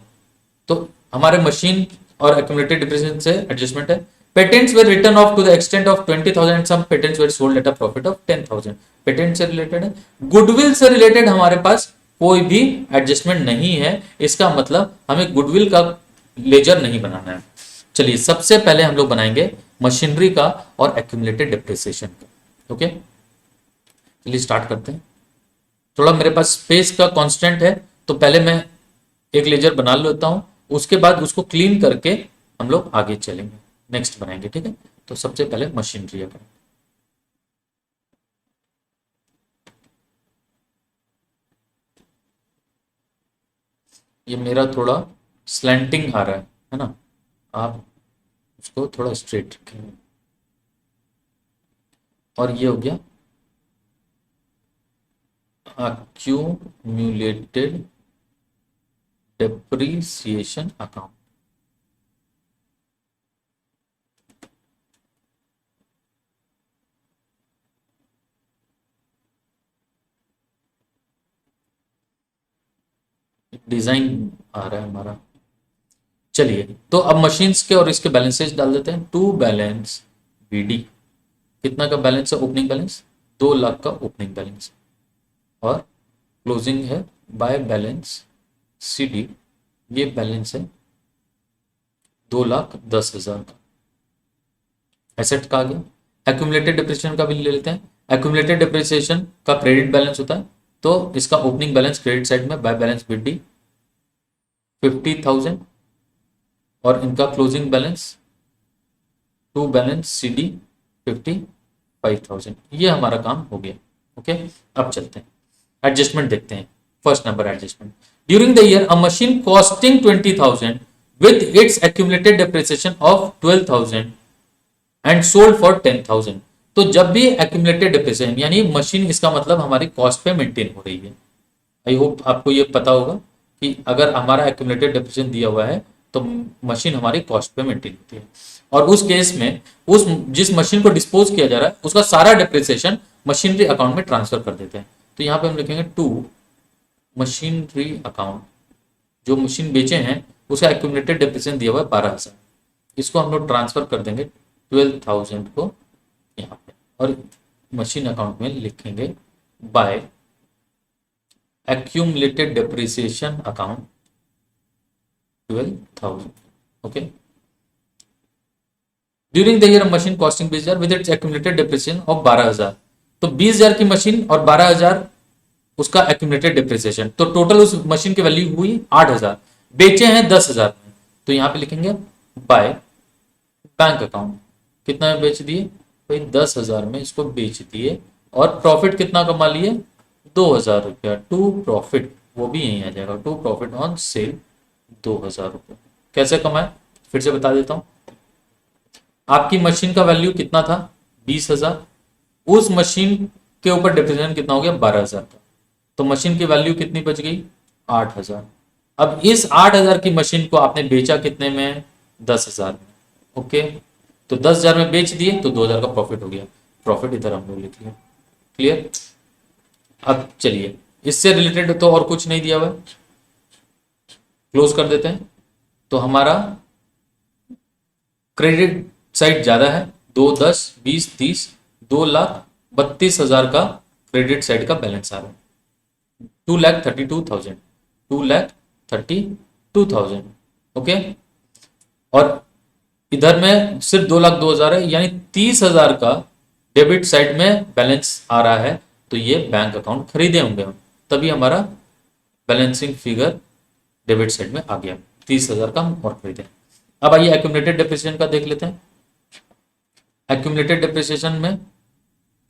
तो हमारे मशीन और एक्यूमुलेटेड डिप्रिसिएशन से एडजस्टमेंट है। Patents were written off to the extent of 20,000 and some patents were sold at a profit of 10,000। Patent से related है। Goodwill से related हमारे पास कोई भी एडजस्टमेंट नहीं है, इसका मतलब हमें गुडविल का लेजर नहीं बनाना है। चलिए सबसे पहले हम लोग बनाएंगे मशीनरी का और एक्यूमुलेटेड डिप्रिसिएशन का। ओके चलिए स्टार्ट करते हैं। थोड़ा मेरे पास स्पेस का कांस्टेंट है, तो पहले मैं एक लेजर बना लेता हूं, उसके बाद उसको क्लीन करके हम लोग आगे चलेंगे, नेक्स्ट बनाएंगे। ठीक है, तो सबसे पहले मशीनरी का। ये मेरा थोड़ा स्लैंटिंग आ रहा है ना, आप उसको थोड़ा स्ट्रेट रखेंगे। और ये हो गया accumulated depreciation account। डिजाइन आ रहा है हमारा। चलिए तो अब मशीन्स के और इसके बैलेंसेस डाल देते हैं। टू बैलेंस बीडी, कितना का बैलेंस है? ओपनिंग बैलेंस 2 लाख का ओपनिंग बैलेंस, और क्लोजिंग है बाय बैलेंस सीडी, ये बैलेंस है 2,10,000 का। एसेट का आ गया। एक्यूमुलेटेड डिप्रिसिएशन का भी ले लेते हैं। एक्यूमुलेटेड डिप्रिसिएशन का क्रेडिट बैलेंस होता है, तो इसका ओपनिंग बैलेंस क्रेडिट साइड में बाय बैलेंस बीडी 50,000, और इनका closing balance to balance CD 55,000। ये हमारा काम हो गया। ओके अब चलते हैं एडजस्टमेंट देखते हैं। First number adjustment, during the year a machine costing 20,000 with its accumulated depreciation of 12,000 and sold for 10,000। तो जब भी एक्यूमुलेटेड डेप्रिसिएशन यानी मशीन, इसका मतलब हमारी कॉस्ट पे मेंटेन हो रही है। आई होप आपको ये पता होगा कि अगर हमारा एक्यूमुलेटेड डेप्रिसिएशन दिया हुआ है तो मशीन हमारी कॉस्ट पे मेंटेन होती है, और उस केस में उस जिस मशीन को डिस्पोज किया जा रहा है उसका सारा डेप्रिसिएशन मशीनरी अकाउंट में ट्रांसफर कर देते हैं। तो यहाँ पे हम लिखेंगे टू मशीनरी अकाउंट, जो मशीन बेचे हैं उसका एक्यूमुलेटेड डेप्रिसिएशन दिया हुआ है 12,000, इसको हम लोग ट्रांसफर कर देंगे 12,000 को यहाँ पे, और मशीन अकाउंट में लिखेंगे by accumulated depreciation account 12,000। Okay during the year machine costing 20,000 with its accumulated depreciation of 12,000। तो 20,000 की मशीन और 12,000 उसका accumulated depreciation, तो टोटल उस मशीन की वैल्यू हुई 8,000, बेचे हैं 10,000 में, तो यहां पे लिखेंगे बाय बैंक अकाउंट। कितना में बेच दिए भाई? 10,000 में इसको बेच दिए, और प्रॉफिट कितना कमा लिए? 2,000 रुपया। टू प्रॉफिट, वो भी यहीं आ जाएगा, टू प्रॉफिट ऑन सेल 2,000 रुपये। कैसे कमाए फिर से बता देता हूं। आपकी मशीन का वैल्यू कितना था? 20,000। उस मशीन के ऊपर डिप्रिसिएशन कितना हो गया? 12,000 का। तो मशीन की वैल्यू कितनी बच गई? 8,000। अब इस 8,000 की मशीन को आपने बेचा कितने में? 10,000 में। ओके तो 10,000 में बेच दिए तो 2,000 का प्रॉफिट हो गया। प्रॉफिट इधर हम लोग लिख लिया। क्लियर? अब चलिए इससे रिलेटेड तो और कुछ नहीं दिया हुआ, क्लोज कर देते हैं। तो हमारा क्रेडिट साइड ज्यादा है, 2, 10, 20, 30, 2,32,000 का क्रेडिट साइड का बैलेंस आ रहा है। 2,32,000, 2,32,000। ओके और इधर में सिर्फ 2,02,000 है, यानी 30,000 का डेबिट साइड में बैलेंस आ रहा है। तो ये बैंक अकाउंट खरीदे होंगे हम, तभी हमारा बैलेंसिंग फिगर डेबिट साइड में आ गया। 30,000 का हम और खरीदे। अब आइए एक्यूमुलेटेड डेप्रिसिएशन का देख लेते हैं। एक्यूमुलेटेड डिप्रिसिएशन में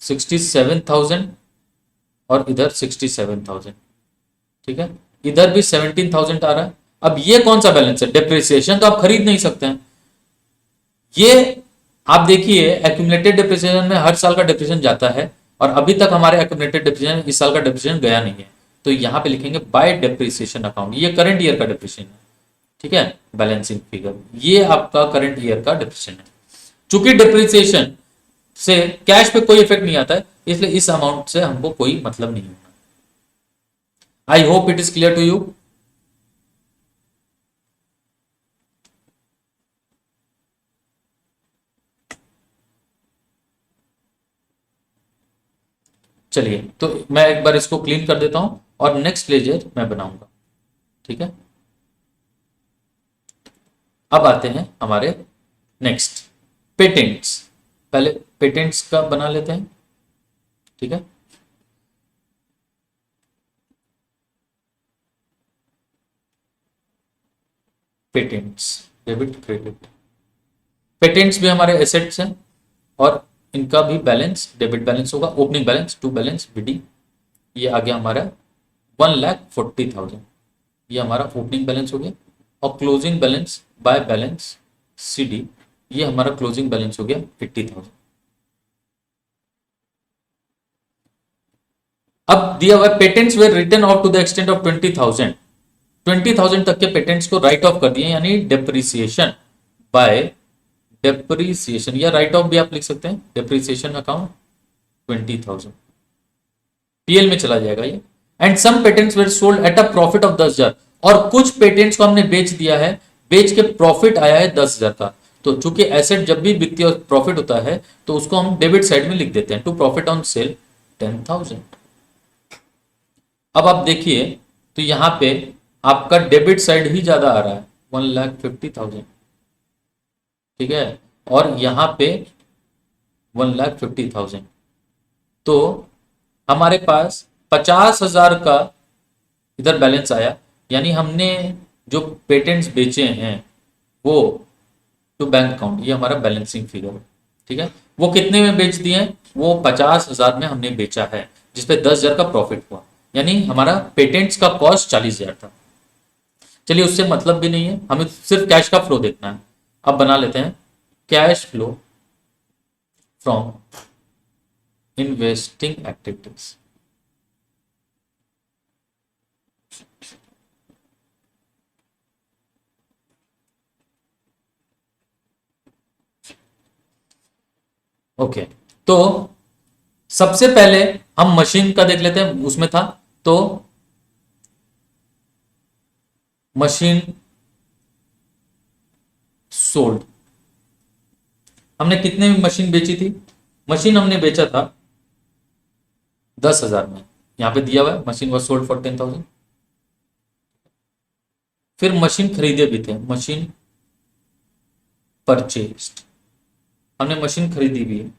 67,000 और इधर 67,000, ठीक है, इधर भी 17,000 आ रहा है। अब ये कौन सा बैलेंस है? डिप्रिसिएशन तो आप खरीद नहीं सकते हैं। ये आप देखिए एक्यूमुलेटेड डिप्रिसिएशन में हर साल का डिप्रिसिएशन जाता है और अभी तक हमारे एक्यूमुलेटेड डिप्रिसिएशन इस साल का डिप्रिसिएशन गया नहीं है, तो यहां पे लिखेंगे बाय डिप्रिसिएशन अकाउंट, ये करंट ईयर का डिप्रिसिएशन है, ठीक है, बैलेंसिंग फिगर, ये आपका करंट ईयर का डिप्रिसिएशन है। चूंकि डिप्रिसिएशन से कैश पे कोई इफेक्ट नहीं आता है, इसलिए इस अमाउंट से हमको कोई मतलब नहीं होगा। I hope it is clear to you. चलिए तो मैं एक बार इसको क्लीन कर देता हूं और नेक्स्ट लेजर मैं बनाऊंगा, ठीक है। अब आते हैं हमारे नेक्स्ट पेटेंट्स। पहले पेटेंट्स का बना लेते हैं, ठीक है। पेटेंट्स, डेबिट क्रेडिट, पेटेंट्स भी हमारे एसेट्स हैं और इनका भी बैलेंस डेबिट बैलेंस होगा, opening balance to balance BD, ये आ गया हमारा 1,40,000, ये हमारा ओपनिंग बैलेंस हो गया। और closing balance by balance CD, ये हमारा क्लोजिंग बैलेंस हो गया 80,000। अब दिया हुआ patents were written off to the extent of 20,000, 20,000 तक के पेटेंट्स को राइट ऑफ कर दिए, यानी डेप्रिसिएशन बाय डेप्रिसिएशन, या राइट ऑफ भी आप लिख सकते हैं, डेप्रिसिएशन अकाउंट 20,000 पीएल में चला जाएगा ये। And some patents were sold at a profit of 10,000, और कुछ पेटेंट्स को हमने बेच दिया है, बेच के प्रॉफिट आया है 10,000 का। तो चूंकि एसेट जब भी बिकती है और प्रॉफिट होता है तो उसको हम डेबिट साइड में लिख देते हैं, टू प्रॉफिट ऑन सेल 10,000। अब आप देखिए तो यहां पे आपका डेबिट साइड ही ज्यादा आ रहा है 1,50,000, ठीक है, और यहां पे 1,50,000, तो हमारे पास 50,000 का इधर बैलेंस आया, यानी हमने जो पेटेंट्स बेचे हैं वो टू बैंक अकाउंट, ये हमारा बैलेंसिंग फिगर है, ठीक है। वो कितने में बेच दिए हैं? वो 50,000 में हमने बेचा है, जिसपे 10,000 का प्रॉफिट हुआ, यानी हमारा पेटेंट्स का कॉस्ट 40,000 था। चलिए उससे मतलब भी नहीं है, हमें सिर्फ कैश का फ्लो देखना है। अब बना लेते हैं cash flow from investing activities. Okay, तो सबसे पहले हम मशीन का देख लेते हैं, उसमें था तो मशीन सोल्ड, हमने कितने में मशीन बेची थी? मशीन हमने बेचा था 10,000 में, यहां पे दिया हुआ है मशीन वॉज सोल्ड फॉर 10,000। फिर मशीन खरीदे भी थे, मशीन परचेस्ड, हमने मशीन खरीदी भी है।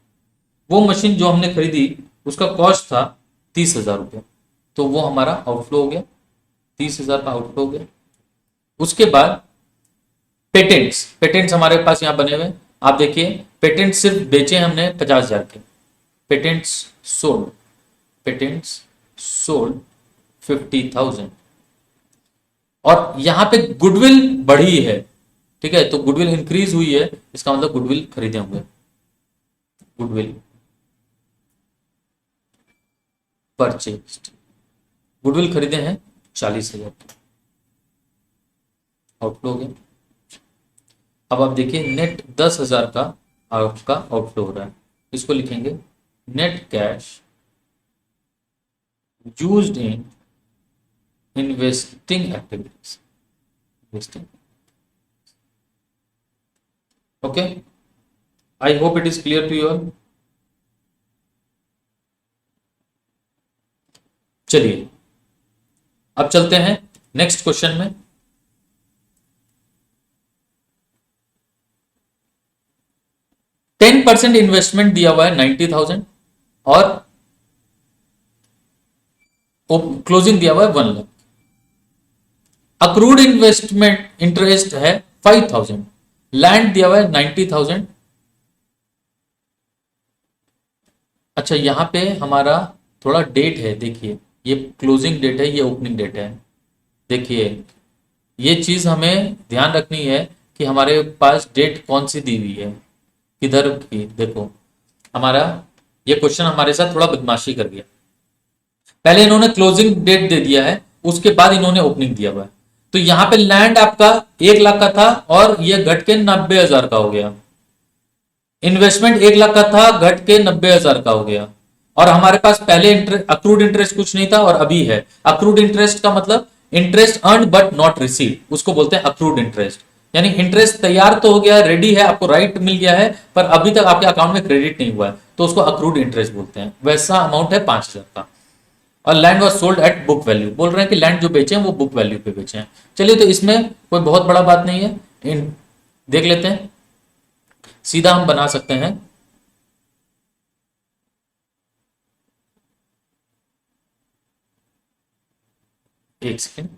वो मशीन जो हमने खरीदी उसका कॉस्ट था 30,000 रुपये, तो वो हमारा आउटफ्लो हो गया, 30,000 का आउटफ्लो हो गया। उसके बाद पेटेंट्स, पेटेंट्स हमारे पास यहां बने हुए, आप देखिए पेटेंट्स सिर्फ बेचे हमने 50,000 के, पेटेंट्स सोल्ड, पेटेंट्स सोल्ड 50,000, और यहां पे गुडविल बढ़ी है, ठीक है, तो गुडविल इंक्रीज हुई है, इसका मतलब गुडविल खरीदे होंगे, गुडविल परचेस्ड, गुडविल खरीदे हैं 40,000, आउटफ्लो हो गया। अब आप देखिए नेट 10,000 का आपका आउटफ्लो हो रहा है, इसको लिखेंगे net cash used in investing activities, investing. Okay, I hope it is clear to you all. चलिए अब चलते हैं नेक्स्ट क्वेश्चन में। टेन परसेंट इन्वेस्टमेंट दिया हुआ है 90,000 और क्लोजिंग दिया हुआ है 1 लाख। अक्रूड इन्वेस्टमेंट इंटरेस्ट है 5,000, लैंड दिया हुआ है 90,000 अच्छा, यहाँ पे हमारा थोड़ा डेट है, देखिए ये क्लोजिंग डेट है, ये ओपनिंग डेट है। देखिए ये चीज हमें ध्यान रखनी है कि हमारे पास डेट कौन सी दी हुई है, किधर की। देखो हमारा ये क्वेश्चन हमारे साथ थोड़ा बदमाशी कर गया। पहले इन्होंने क्लोजिंग डेट दे दिया है, उसके बाद इन्होंने ओपनिंग दिया हुआ है। तो यहां पे लैंड आपका 1 लाख का था और ये घट के 90,000 का हो गया। इन्वेस्टमेंट 1 लाख का था, घट के 90,000 का हो गया। और हमारे पास पहले अक्रूड इंटरेस्ट कुछ नहीं था और अभी है। अक्रूड इंटरेस्ट का मतलब interest earn but not receive, उसको बोलते हैं अक्रूड इंटरेस्ट। यानी इंटरेस्ट तैयार तो हो गया, रेडी है, आपको राइट मिल गया है, पर अभी तक आपके अकाउंट में क्रेडिट नहीं हुआ है, तो उसको अक्रूड इंटरेस्ट बोलते हैं। वैसा अमाउंट है 5,000 का। और land was sold at book value, बोल रहे हैं कि लैंड जो बेचे हैं वो बुक वैल्यू पे बेचे हैं। चलिए, तो इसमें कोई बहुत बड़ा बात नहीं है, देख लेते हैं। सीधा हम बना सकते हैं। एक सेकेंड,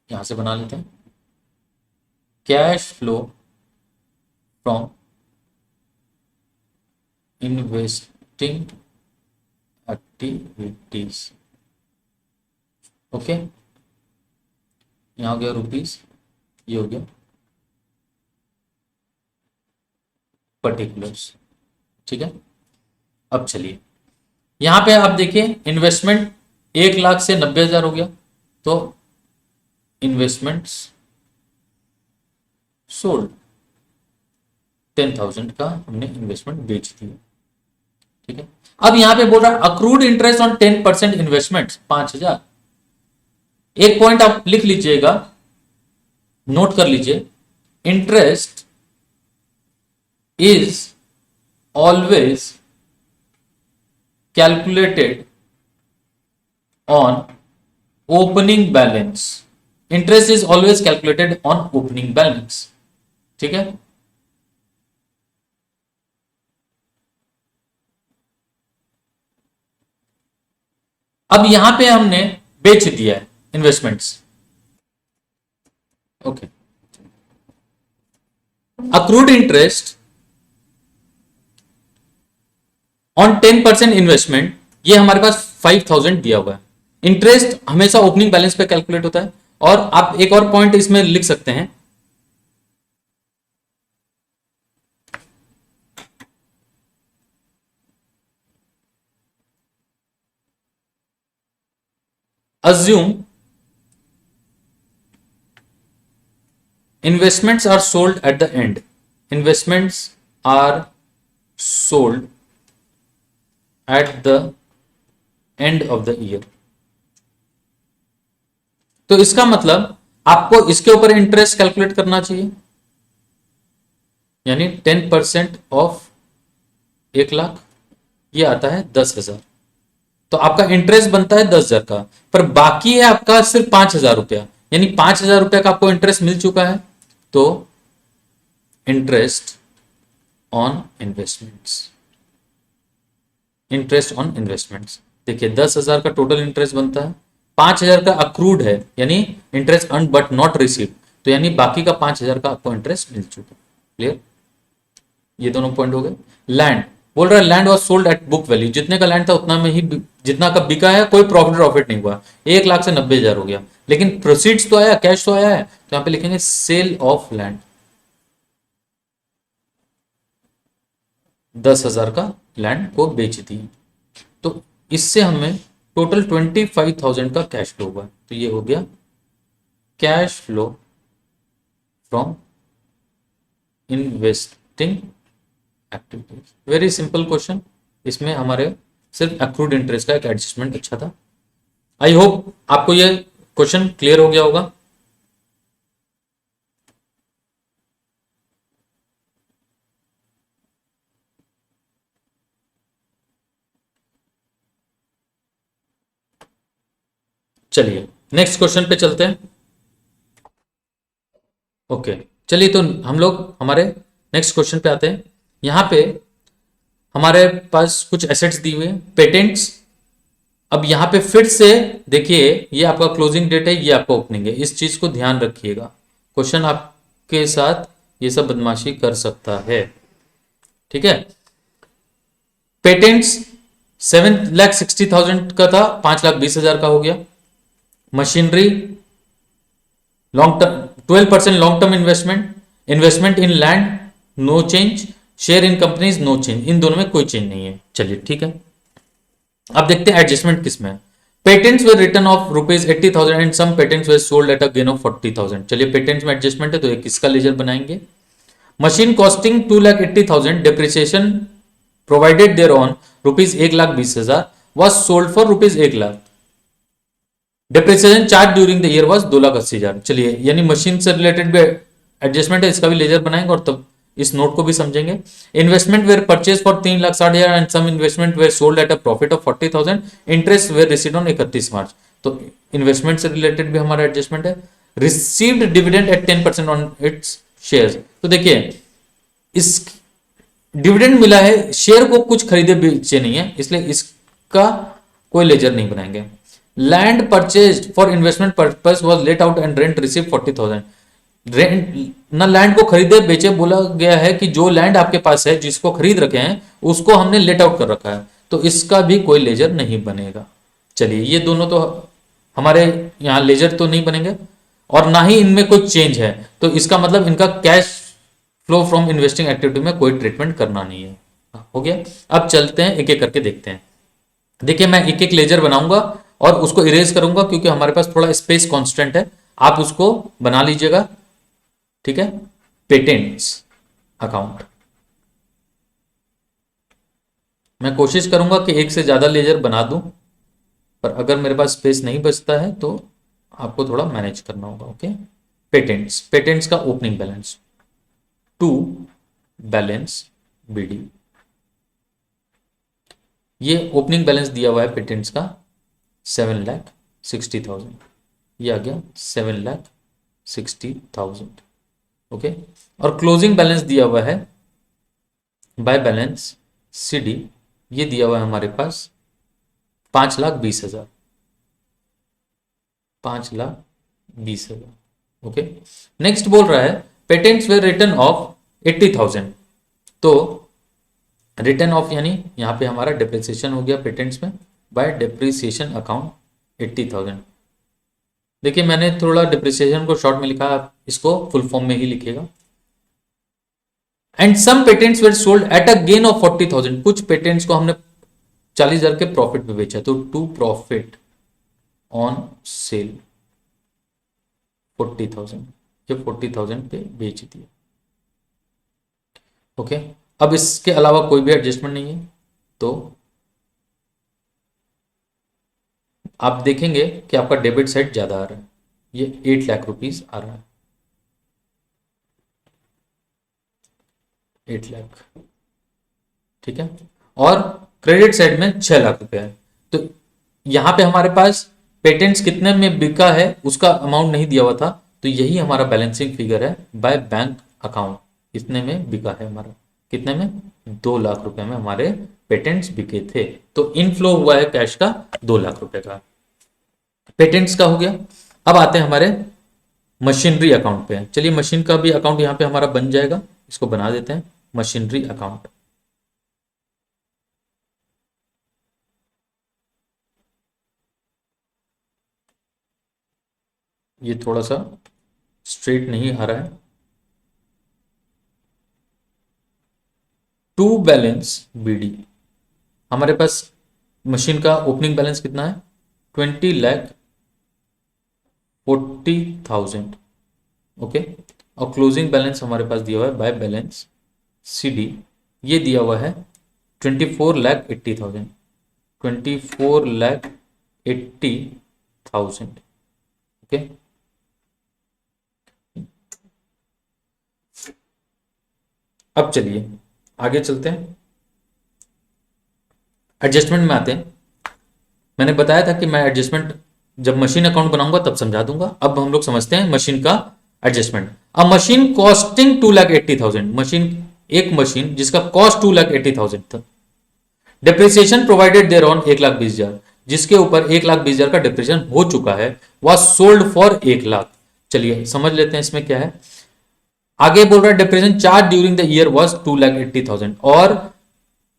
यहां से बना लेते हैं। Cash flow from investing activities. Okay, यहां हो गया रुपीस, ये हो गया पर्टिकुलर्स। ठीक है, अब चलिए यहां पे आप देखिए इन्वेस्टमेंट 1 लाख से 90,000 हो गया, तो इन्वेस्टमेंट्स सोल्ड 10,000 का हमने इन्वेस्टमेंट बेच दिया। ठीक है, अब यहां पे बोल रहा है अक्रूड इंटरेस्ट ऑन 10% इन्वेस्टमेंट 5,000। एक पॉइंट आप लिख लीजिएगा, नोट कर लीजिए, interest is always calculated on opening balance. Interest is always calculated on opening balance. ठीक है, अब यहां पे हमने बेच दिया है investments. Okay, accrued interest on 10% investment, ये हमारे पास 5,000 दिया हुआ है। इंटरेस्ट हमेशा ओपनिंग बैलेंस पे कैलकुलेट होता है। और आप एक और पॉइंट इसमें लिख सकते हैं, assume investments are sold at the end. Investments are sold at the end of the year. तो इसका मतलब आपको इसके ऊपर इंटरेस्ट कैलकुलेट करना चाहिए, यानी 10% ऑफ 1 लाख, ये आता है 10,000। तो आपका इंटरेस्ट बनता है 10,000 का, पर बाकी है आपका सिर्फ 5,000 रुपया, यानी 5,000 रुपया का आपको इंटरेस्ट मिल चुका है। तो interest on investments, interest on investments, देखिए 10,000 का टोटल इंटरेस्ट बनता है, 5,000 का अक्रूड है, यानी interest earn but not receive, तो यानी बाकी का 5,000 का आपको इंटरेस्ट मिल चुका। क्लियर, ये दोनों पॉइंट हो गए। लैंड बोल रहा है land was sold at book value, जितने का लैंड था उतना में ही, जितना का बिका है, कोई प्रॉफिट नहीं हुआ, 1 लाख से 90,000 हो गया, लेकिन प्रोसीड्स तो आया, कैश तो आया है, तो यहां पे लिखेंगे सेल ऑफ लैंड, 10,000 का लैंड को बेच दी। तो इससे हमें टोटल 25,000 का कैश फ्लो हुआ, तो ये हो गया cash flow from investing activities. Very simple question, इसमें हमारे सिर्फ अक्रूड इंटरेस्ट का एक एडजस्टमेंट अच्छा था। आई होप आपको ये क्वेश्चन क्लियर हो गया होगा। चलिए नेक्स्ट क्वेश्चन पे चलते हैं। ओके, चलिए तो हम लोग हमारे नेक्स्ट क्वेश्चन पे आते हैं। यहां पे हमारे पास कुछ एसेट्स दी हुए हैं, पेटेंट्स। अब यहां पे फिर से देखिए, ये आपका क्लोजिंग डेट है, ये आपका ओपनिंग है, इस चीज को ध्यान रखिएगा। क्वेश्चन आपके साथ ये सब बदमाशी कर सकता है। ठीक है, पेटेंट्स 7,60,000 का था, 5,20,000 का हो गया। Machinery long term 12% long term investment in land no change, share in companies no change, इन दोनों में कोई चेंज नहीं है। चलिए ठीक है, अब देखते हैं एडजस्टमेंट किसमें है। Patents were written off ₹80,000 and some patents were sold at a gain of 40,000। चलिए पेटेंट्स में एडजस्टमेंट है तो एक किसका लेजर बनाएंगे। Machine costing 2,80,000 depreciation provided there on ₹1,20,000 was sold for ₹1,00,000। Depreciation charge during the year was 2,80,000। चलिए यानी machine से रिलेटेड भी एडजस्टमेंट है, इसका भी लेजर बनाएंगे और तब इस नोट को भी समझेंगे। Investment were purchased for 3,60,000 and some investment were sold at a profit of 40,000। Interest were received on 31 March. तो इन्वेस्टमेंट से रिलेटेड भी हमारा एडजस्टमेंट है। Received dividend at 10% on its shares. तो देखिए इस डिविडेंड मिला है, शेयर को कुछ खरीदे बेचे नहीं है, इसलिए इसका कोई लेजर नहीं बनाएंगे। Land purchase for investment purpose was let out and rent receive 40,000। Rent ना लैंड को खरीदे बेचे, बोला गया है कि जो लैंड आपके पास है जिसको खरीद रखे हैं उसको हमने लेट आउट कर रखा है, तो इसका भी कोई लेजर नहीं बनेगा। चलिए ये दोनों तो हमारे यहाँ लेजर तो नहीं बनेंगे और ना ही इनमें कोई चेंज है, तो इसका मतलब इनका cash flow from investing activity में कोई ट्रीटमेंट करना नहीं है। हो गया, अब चलते हैं एक एक करके देखते हैं। देखिए मैं एक एक लेजर बनाऊंगा और उसको इरेज करूंगा क्योंकि हमारे पास थोड़ा स्पेस कांस्टेंट है, आप उसको बना लीजिएगा। ठीक है, पेटेंट्स अकाउंट मैं कोशिश करूंगा कि एक से ज्यादा लेजर बना दूं, पर अगर मेरे पास स्पेस नहीं बचता है तो आपको थोड़ा मैनेज करना होगा। ओके, पेटेंट्स का opening balance to balance BD, ये ओपनिंग बैलेंस दिया हुआ है पेटेंट्स का 7,60,000, ये आ गया 7,60,000। ओके, और क्लोजिंग बैलेंस दिया हुआ है बाय बैलेंस सीडी, ये दिया हुआ है हमारे पास 5,20,000, 5,20,000। ओके, नेक्स्ट बोल रहा है पेटेंट्स वेर रिटर्न ऑफ 80,000। तो रिटर्न ऑफ यानी यहां पे हमारा डेप्रिसिएशन हो गया पेटेंट्स में बाय डेप्रिसिएशन अकाउंट 80,000। देखिए मैंने थोड़ा डिप्रिसिएशन को शॉर्ट में लिखा, आप इसको फुल फॉर्म में ही लिखिएगा। And some patents were sold at a gain of 40,000, कुछ पेटेंट्स को हमने 40,000 के प्रॉफिट पे बेचा, तो टू प्रॉफिट ऑन सेल 40,000, ये 40,000 पे बेच दिया। ओके, अब इसके अलावा कोई भी एडजस्टमेंट नहीं है, तो आप देखेंगे कि आपका डेबिट साइड ज्यादा आ रहा है, ये 8 लाख रुपीस आ रहा है, 8 लाख। ठीक है, और क्रेडिट साइड में 6 लाख रुपया है। तो यहां पे हमारे पास पेटेंट्स कितने में बिका है उसका अमाउंट नहीं दिया हुआ था, तो यही हमारा बैलेंसिंग फिगर है बाय बैंक अकाउंट, कितने में बिका है हमारा, कितने में 2 लाख रुपए में हमारे पेटेंट्स बिके थे। तो इनफ्लो हुआ है कैश का 2 लाख रुपए का, पेटेंट्स का हो गया। अब आते हैं हमारे मशीनरी अकाउंट पे। चलिए मशीन का भी अकाउंट यहां पे हमारा बन जाएगा, इसको बना देते हैं मशीनरी अकाउंट। ये थोड़ा सा स्ट्रेट नहीं आ रहा है। टू बैलेंस बीडी, हमारे पास मशीन का ओपनिंग बैलेंस कितना है 20,40,000। ओके, और क्लोजिंग बैलेंस हमारे पास दिया हुआ है बाय बैलेंस सीडी, ये दिया हुआ है 24,80,000, 24,80,000। ओके, अब चलिए आगे चलते हैं, एडजस्टमेंट में आते हैं। मैंने बताया था कि मैं एडजस्टमेंट जब मशीन अकाउंट बनाऊंगा तब समझा दूंगा। अब हम लोग समझते हैं मशीन का एडजस्टमेंट। अब मशीन कॉस्टिंग 2,80,000, एक मशीन जिसका कॉस्ट 2,80,000 था, डेप्रिसिएशन प्रोवाइडेड देयर ऑन 1,20,000, जिसके ऊपर 1,20,000 का डेप्रिसिएशन हो चुका है, वह सोल्ड फॉर 1 लाख। चलिए समझ लेते हैं इसमें क्या है। आगे बोल रहा है depression charge during the year was 2,80,000 और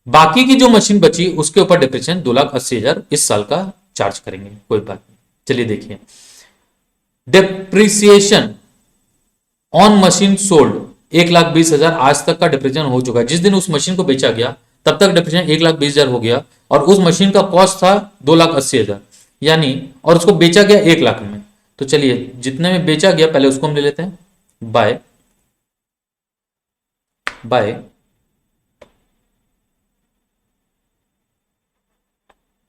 बाकी की जो मशीन बची उसके ऊपर डिप्रेशन 2,80,000 इस साल का चार्ज करेंगे, कोई बात नहीं। चलिए देखिए, डिप्रिसिएशन ऑन मशीन सोल्ड 1,20,000 आज तक का डिप्रेशन हो चुका है। जिस दिन उस मशीन को बेचा गया तब तक डिप्रेशन 1,20,000 हो गया और उस मशीन का कॉस्ट था 2,80,000 यानी, और उसको बेचा गया 1,00,000 में। तो चलिए जितने में बेचा गया पहले उसको हम ले लेते हैं, बाय बाय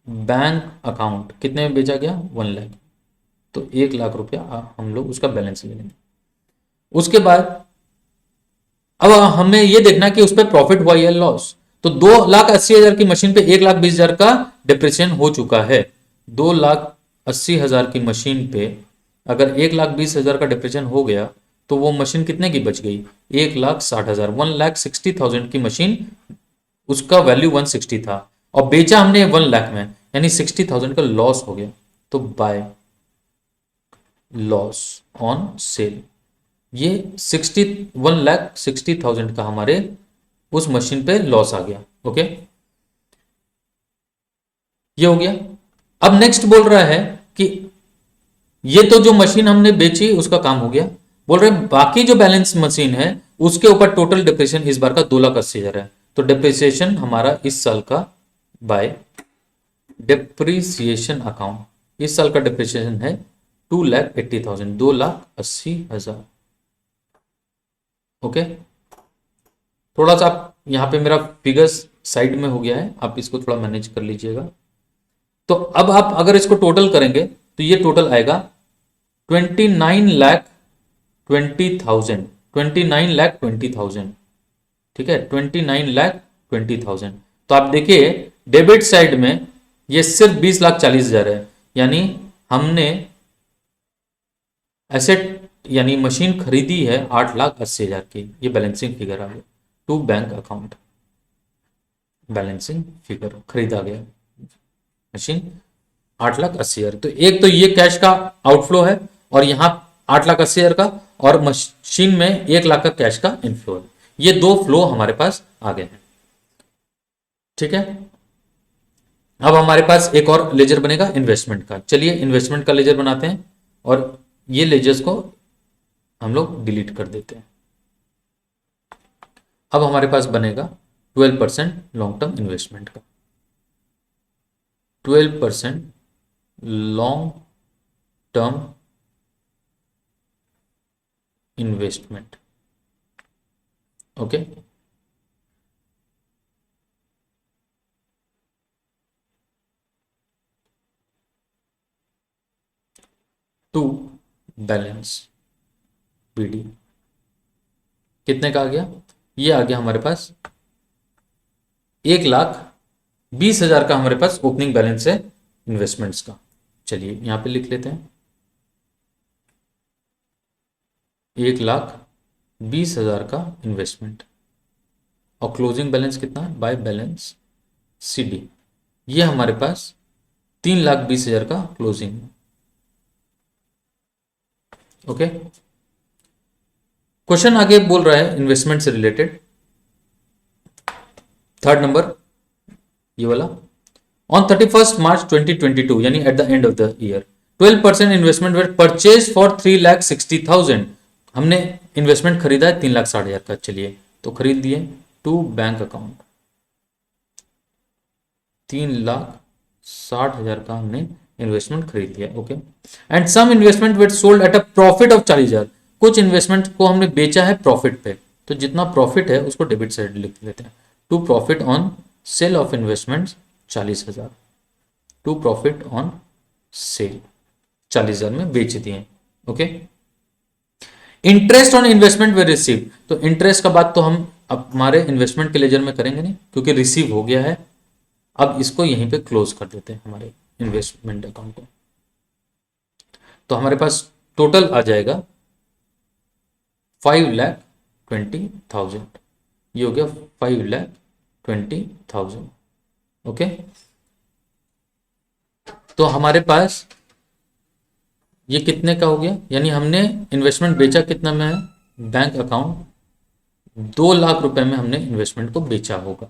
बैंक अकाउंट कितने में बेचा गया 1,00,000, तो 1,00,000 रुपया हम लोग उसका बैलेंस ले लेंगे। उसके बाद अब हमें यह देखना कि उस पर प्रॉफिट हुआ या लॉस। तो 2,80,000 की मशीन पे 1,20,000 का डिप्रेशिएशन हो चुका है। 2,80,000 की मशीन पे अगर 1,20,000 का डिप्रेशिएशन हो गया तो वो मशीन कितने की बच गई, 1,60,000, 1,60,000 की मशीन, उसका वैल्यू 160 था और बेचा हमने 1,00,000 में, यानी 60,000 का लॉस हो गया। तो बाय लॉस ऑन सेल, ये 1,60,000 का हमारे उस मशीन पे लॉस आ गया। ओके, ये हो गया। अब नेक्स्ट बोल रहा है कि ये तो जो मशीन हमने बेची उसका काम हो गया, बोल रहे हैं बाकी जो बैलेंस मशीन है उसके ऊपर टोटल डिप्रेशिएशन इस बार का 2,80,000 है। तो डिप्रेशिएशन हमारा इस साल का बाय डिप्रिसिएशन अकाउंट इस साल का डिप्रिसिएशन है 2,80,000, 2,80,000। ओके, थोड़ा सा आप यहां पे मेरा फिगर्स साइड में हो गया है, आप इसको थोड़ा मैनेज कर लीजिएगा। तो अब आप अगर इसको टोटल करेंगे तो ये टोटल आएगा 29,20,000, 29,20,000, ठीक है, 29,20,000। तो आप देखिए डेबिट साइड में ये सिर्फ 20,40,000 है, यानी हमने एसेट यानी मशीन खरीदी है 8,80,000 की। ये बैलेंसिंग फिगर आ गया to bank account, balancing figure खरीदा गया मशीन 8,80,000। तो एक तो ये कैश का आउटफ्लो है और यहां 8,80,000 का, और मशीन में 1,00,000 का कैश का इनफ्लो है। ये दो फ्लो हमारे पास आ गए हैं, ठीक है। अब हमारे पास एक और लेजर बनेगा इन्वेस्टमेंट का। चलिए इन्वेस्टमेंट का लेजर बनाते हैं और ये लेजर्स को हम लोग डिलीट कर देते हैं। अब हमारे पास बनेगा 12% लॉन्ग टर्म इन्वेस्टमेंट का, 12% long term investment. Okay, to balance BD कितने का आ गया, ये आ गया हमारे पास 1,20,000 का हमारे पास ओपनिंग बैलेंस है इन्वेस्टमेंट्स का। चलिए यहां पे लिख लेते हैं 1,20,000 का इन्वेस्टमेंट और क्लोजिंग बैलेंस कितना है बाय बैलेंस सीडी, ये हमारे पास 3,20,000 का क्लोजिंग। ओके, क्वेश्चन आगे बोल रहा है इन्वेस्टमेंट से रिलेटेड, थर्ड नंबर ये वाला, ऑन 31st March 2022 यानी at the end of the year 12% investment were purchase for 3,60,000। हमने इन्वेस्टमेंट खरीदा है 3,60,000 का। चलिए तो खरीद दिए टू बैंक अकाउंट, 3,60,000 का हमने इन्वेस्टमेंट खरीद लिया। Okay, and some investment were sold at a profit of 40,000। कुछ इन्वेस्टमेंट को हमने बेचा है प्रॉफिट पे, तो जितना प्रॉफिट है उसको डेबिट साइड लिख लेते हैं। To profit on sale of investment 40,000, to profit on sale 40,000 में बेच दिए। Okay, interest on investment were receive, तो इंटरेस्ट का बात तो हम हमारे इन्वेस्टमेंट के लेजर में करेंगे नहीं क्योंकि रिसीव हो गया है। अब इसको यहीं पे क्लोज कर देते हैं हमारे इन्वेस्टमेंट अकाउंट को। तो हमारे पास टोटल आ जाएगा 5,20,000, ये हो गया 5,20,000। ओके, तो हमारे पास ये कितने का हो गया, यानी हमने इन्वेस्टमेंट बेचा कितना में है बैंक अकाउंट 2 लाख रुपए में हमने इन्वेस्टमेंट को बेचा होगा,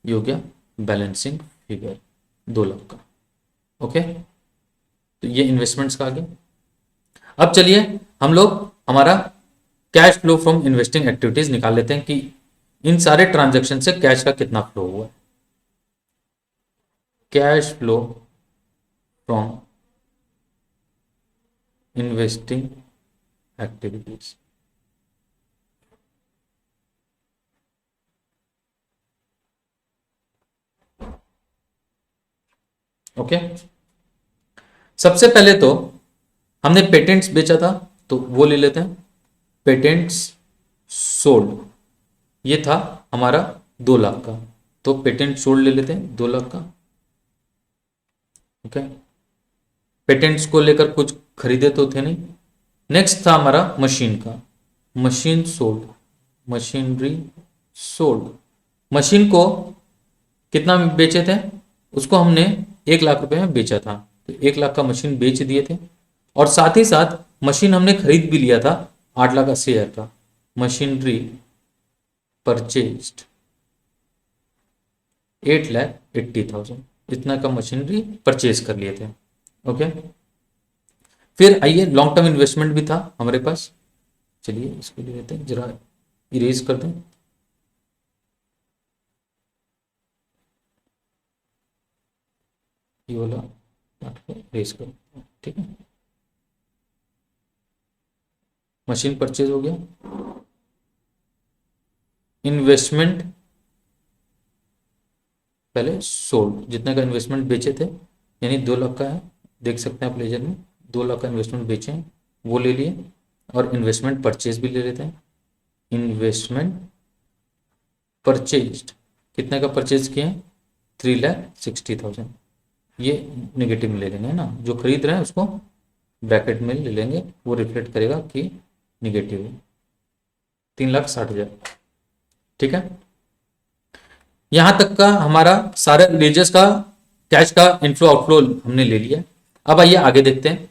ये हो गया बैलेंसिंग फिगर 2 लाख का। ओके, तो ये इन्वेस्टमेंट्स का आ गया। अब चलिए हम लोग हमारा cash flow from investing activities निकाल लेते हैं कि इन सारे ट्रांजैक्शन से कैश का कितना फ्लो हुआ है। Cash flow from investing activities. Okay, सबसे पहले तो हमने पेटेंट्स बेचा था तो वो ले लेते हैं। पेटेंट्स सोल्ड, ये था हमारा 2 लाख का, तो पेटेंट सोल्ड ले लेते हैं 2 लाख का। ओके, पेटेंट्स को लेकर कुछ खरीदे तो थे नहीं। नेक्स्ट था हमारा मशीन का, machine sold, machinery sold. Machine को कितना में बेचे थे, उसको हमने 1 लाख रुपए में बेचा था, तो 1 लाख का मशीन बेच दिए थे। और साथ ही साथ मशीन हमने खरीद भी लिया था 8,80,000 का। मशीनरी परचेज्ड 8,80,000, इतना का मशीनरी परचेज कर लिए थे। ओके, फिर आइए लॉन्ग टर्म इन्वेस्टमेंट भी था हमारे पास, चलिए इसको ले लेते हैं, जरा इरेज कर दें। ये वाला इरेज कर, ठीक है। मशीन परचेज हो गया। इन्वेस्टमेंट पहले सोल्ड, जितने का इन्वेस्टमेंट बेचे थे, यानी 2 लाख का है, देख सकते हैं आप लेजर में 2 लाख का इन्वेस्टमेंट बेचे हैं, वो ले लिए। और इन्वेस्टमेंट परचेज भी ले लेते हैं। इन्वेस्टमेंट परचेज्ड, कितने का परचेज किए हैं, 3,60,000। ये नेगेटिव में ले लेंगे ना, जो खरीद रहे हैं उसको ब्रैकेट में ले लेंगे, वो रिफ्लेक्ट करेगा कि निगेटिव है। 3,60,000, ठीक है। यहां तक का हमारा सारे लीजर्स का कैश का इनफ्लो आउटफ्लो हमने ले लिया। अब आइए आगे देखते हैं।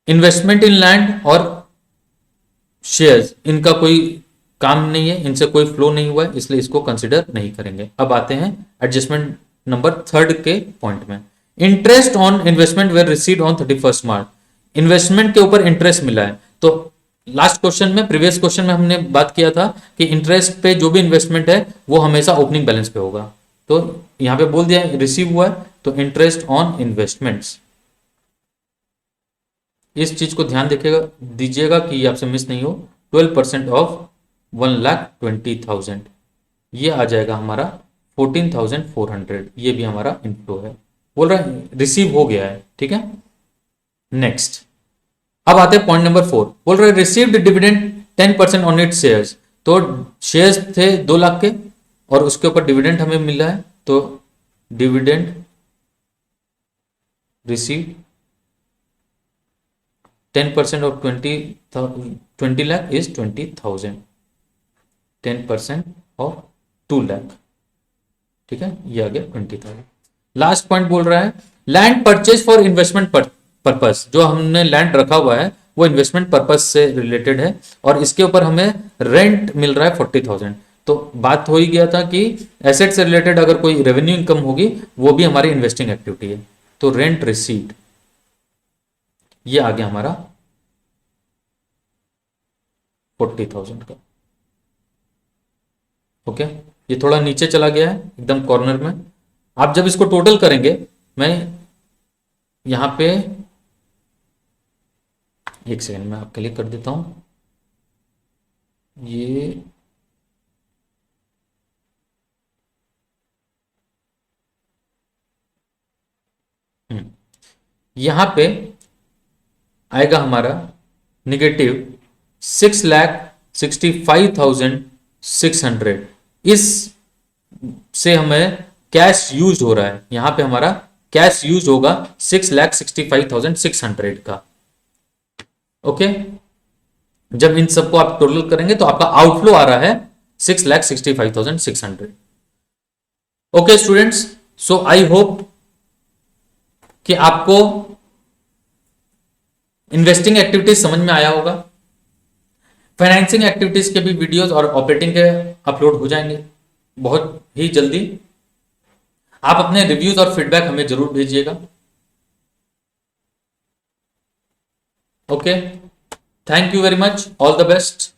इन्वेस्टमेंट इन लैंड और शेयर्स, इनका कोई काम नहीं है, इनसे कोई फ्लो नहीं हुआ है, इसलिए इसको कंसिडर नहीं करेंगे। अब आते हैं एडजस्टमेंट नंबर 3 के पॉइंट में। Interest on investment were received on 31 March. Investment के ऊपर इंटरेस्ट मिला है, तो लास्ट क्वेश्चन में, प्रीवियस क्वेश्चन में हमने बात किया था कि इंटरेस्ट पे जो भी इन्वेस्टमेंट है वो हमेशा ओपनिंग बैलेंस पे होगा, तो यहां पे बोल दिया रिसीव हुआ है, तो इंटरेस्ट ऑन इन्वेस्टमेंट्स, इस चीज को ध्यान देखिएगा, दीजिएगा कि आपसे मिस नहीं हो। 12% ऑफ 1,20,000, ये आ जाएगा हमारा 14,400, ये भी हमारा इनफ्लो है। बोल रहा है रिसीव हो गया है, ठीक है। नेक्स्ट, अब आते हैं पॉइंट नंबर 4, बोल रहे received dividend 10% on it shares. तो शेयर्स थे 2 लाख के और उसके ऊपर डिविडेंड हमें मिला है, तो dividend receive 10% of 20 lakh is 20,000, 10% of 2 lakh, ठीक है, ये आ गया 20,000। लास्ट पॉइंट बोल रहा है land purchase for investment purpose, जो हमने लैंड रखा हुआ है वो इन्वेस्टमेंट पर्पस से रिलेटेड है और इसके ऊपर हमें रेंट मिल रहा है 40,000। तो बात हो ही गया था कि एसेट से रिलेटेड अगर कोई रेवेन्यू इनकम होगी वो भी हमारी इन्वेस्टिंग एक्टिविटी है, तो रेंट रिसीव्ड ये आ गया हमारा 40,000 का। ओके, ये थोड़ा नीचे चला गया है एकदम कॉर्नर में। आप जब इसको टोटल करेंगे, मैं यहां पे एक सेकंड में आपके लिए कर देता हूं, ये यहां पे आएगा हमारा निगेटिव 6,65,600। इस से हमें कैश यूज हो रहा है, यहां पे हमारा कैश यूज होगा 6,65,600 का। ओके, जब इन सबको आप टोटल करेंगे तो आपका आउटफ्लो आ रहा है 6,65,600। Okay students, so I hope कि आपको इन्वेस्टिंग एक्टिविटीज समझ में आया होगा। फाइनेंसिंग एक्टिविटीज के भी वीडियोस और ऑपरेटिंग के अपलोड हो जाएंगे बहुत ही जल्दी। आप अपने रिव्यूज और फीडबैक हमें जरूर भेजिएगा। Okay, thank you very much, all the best.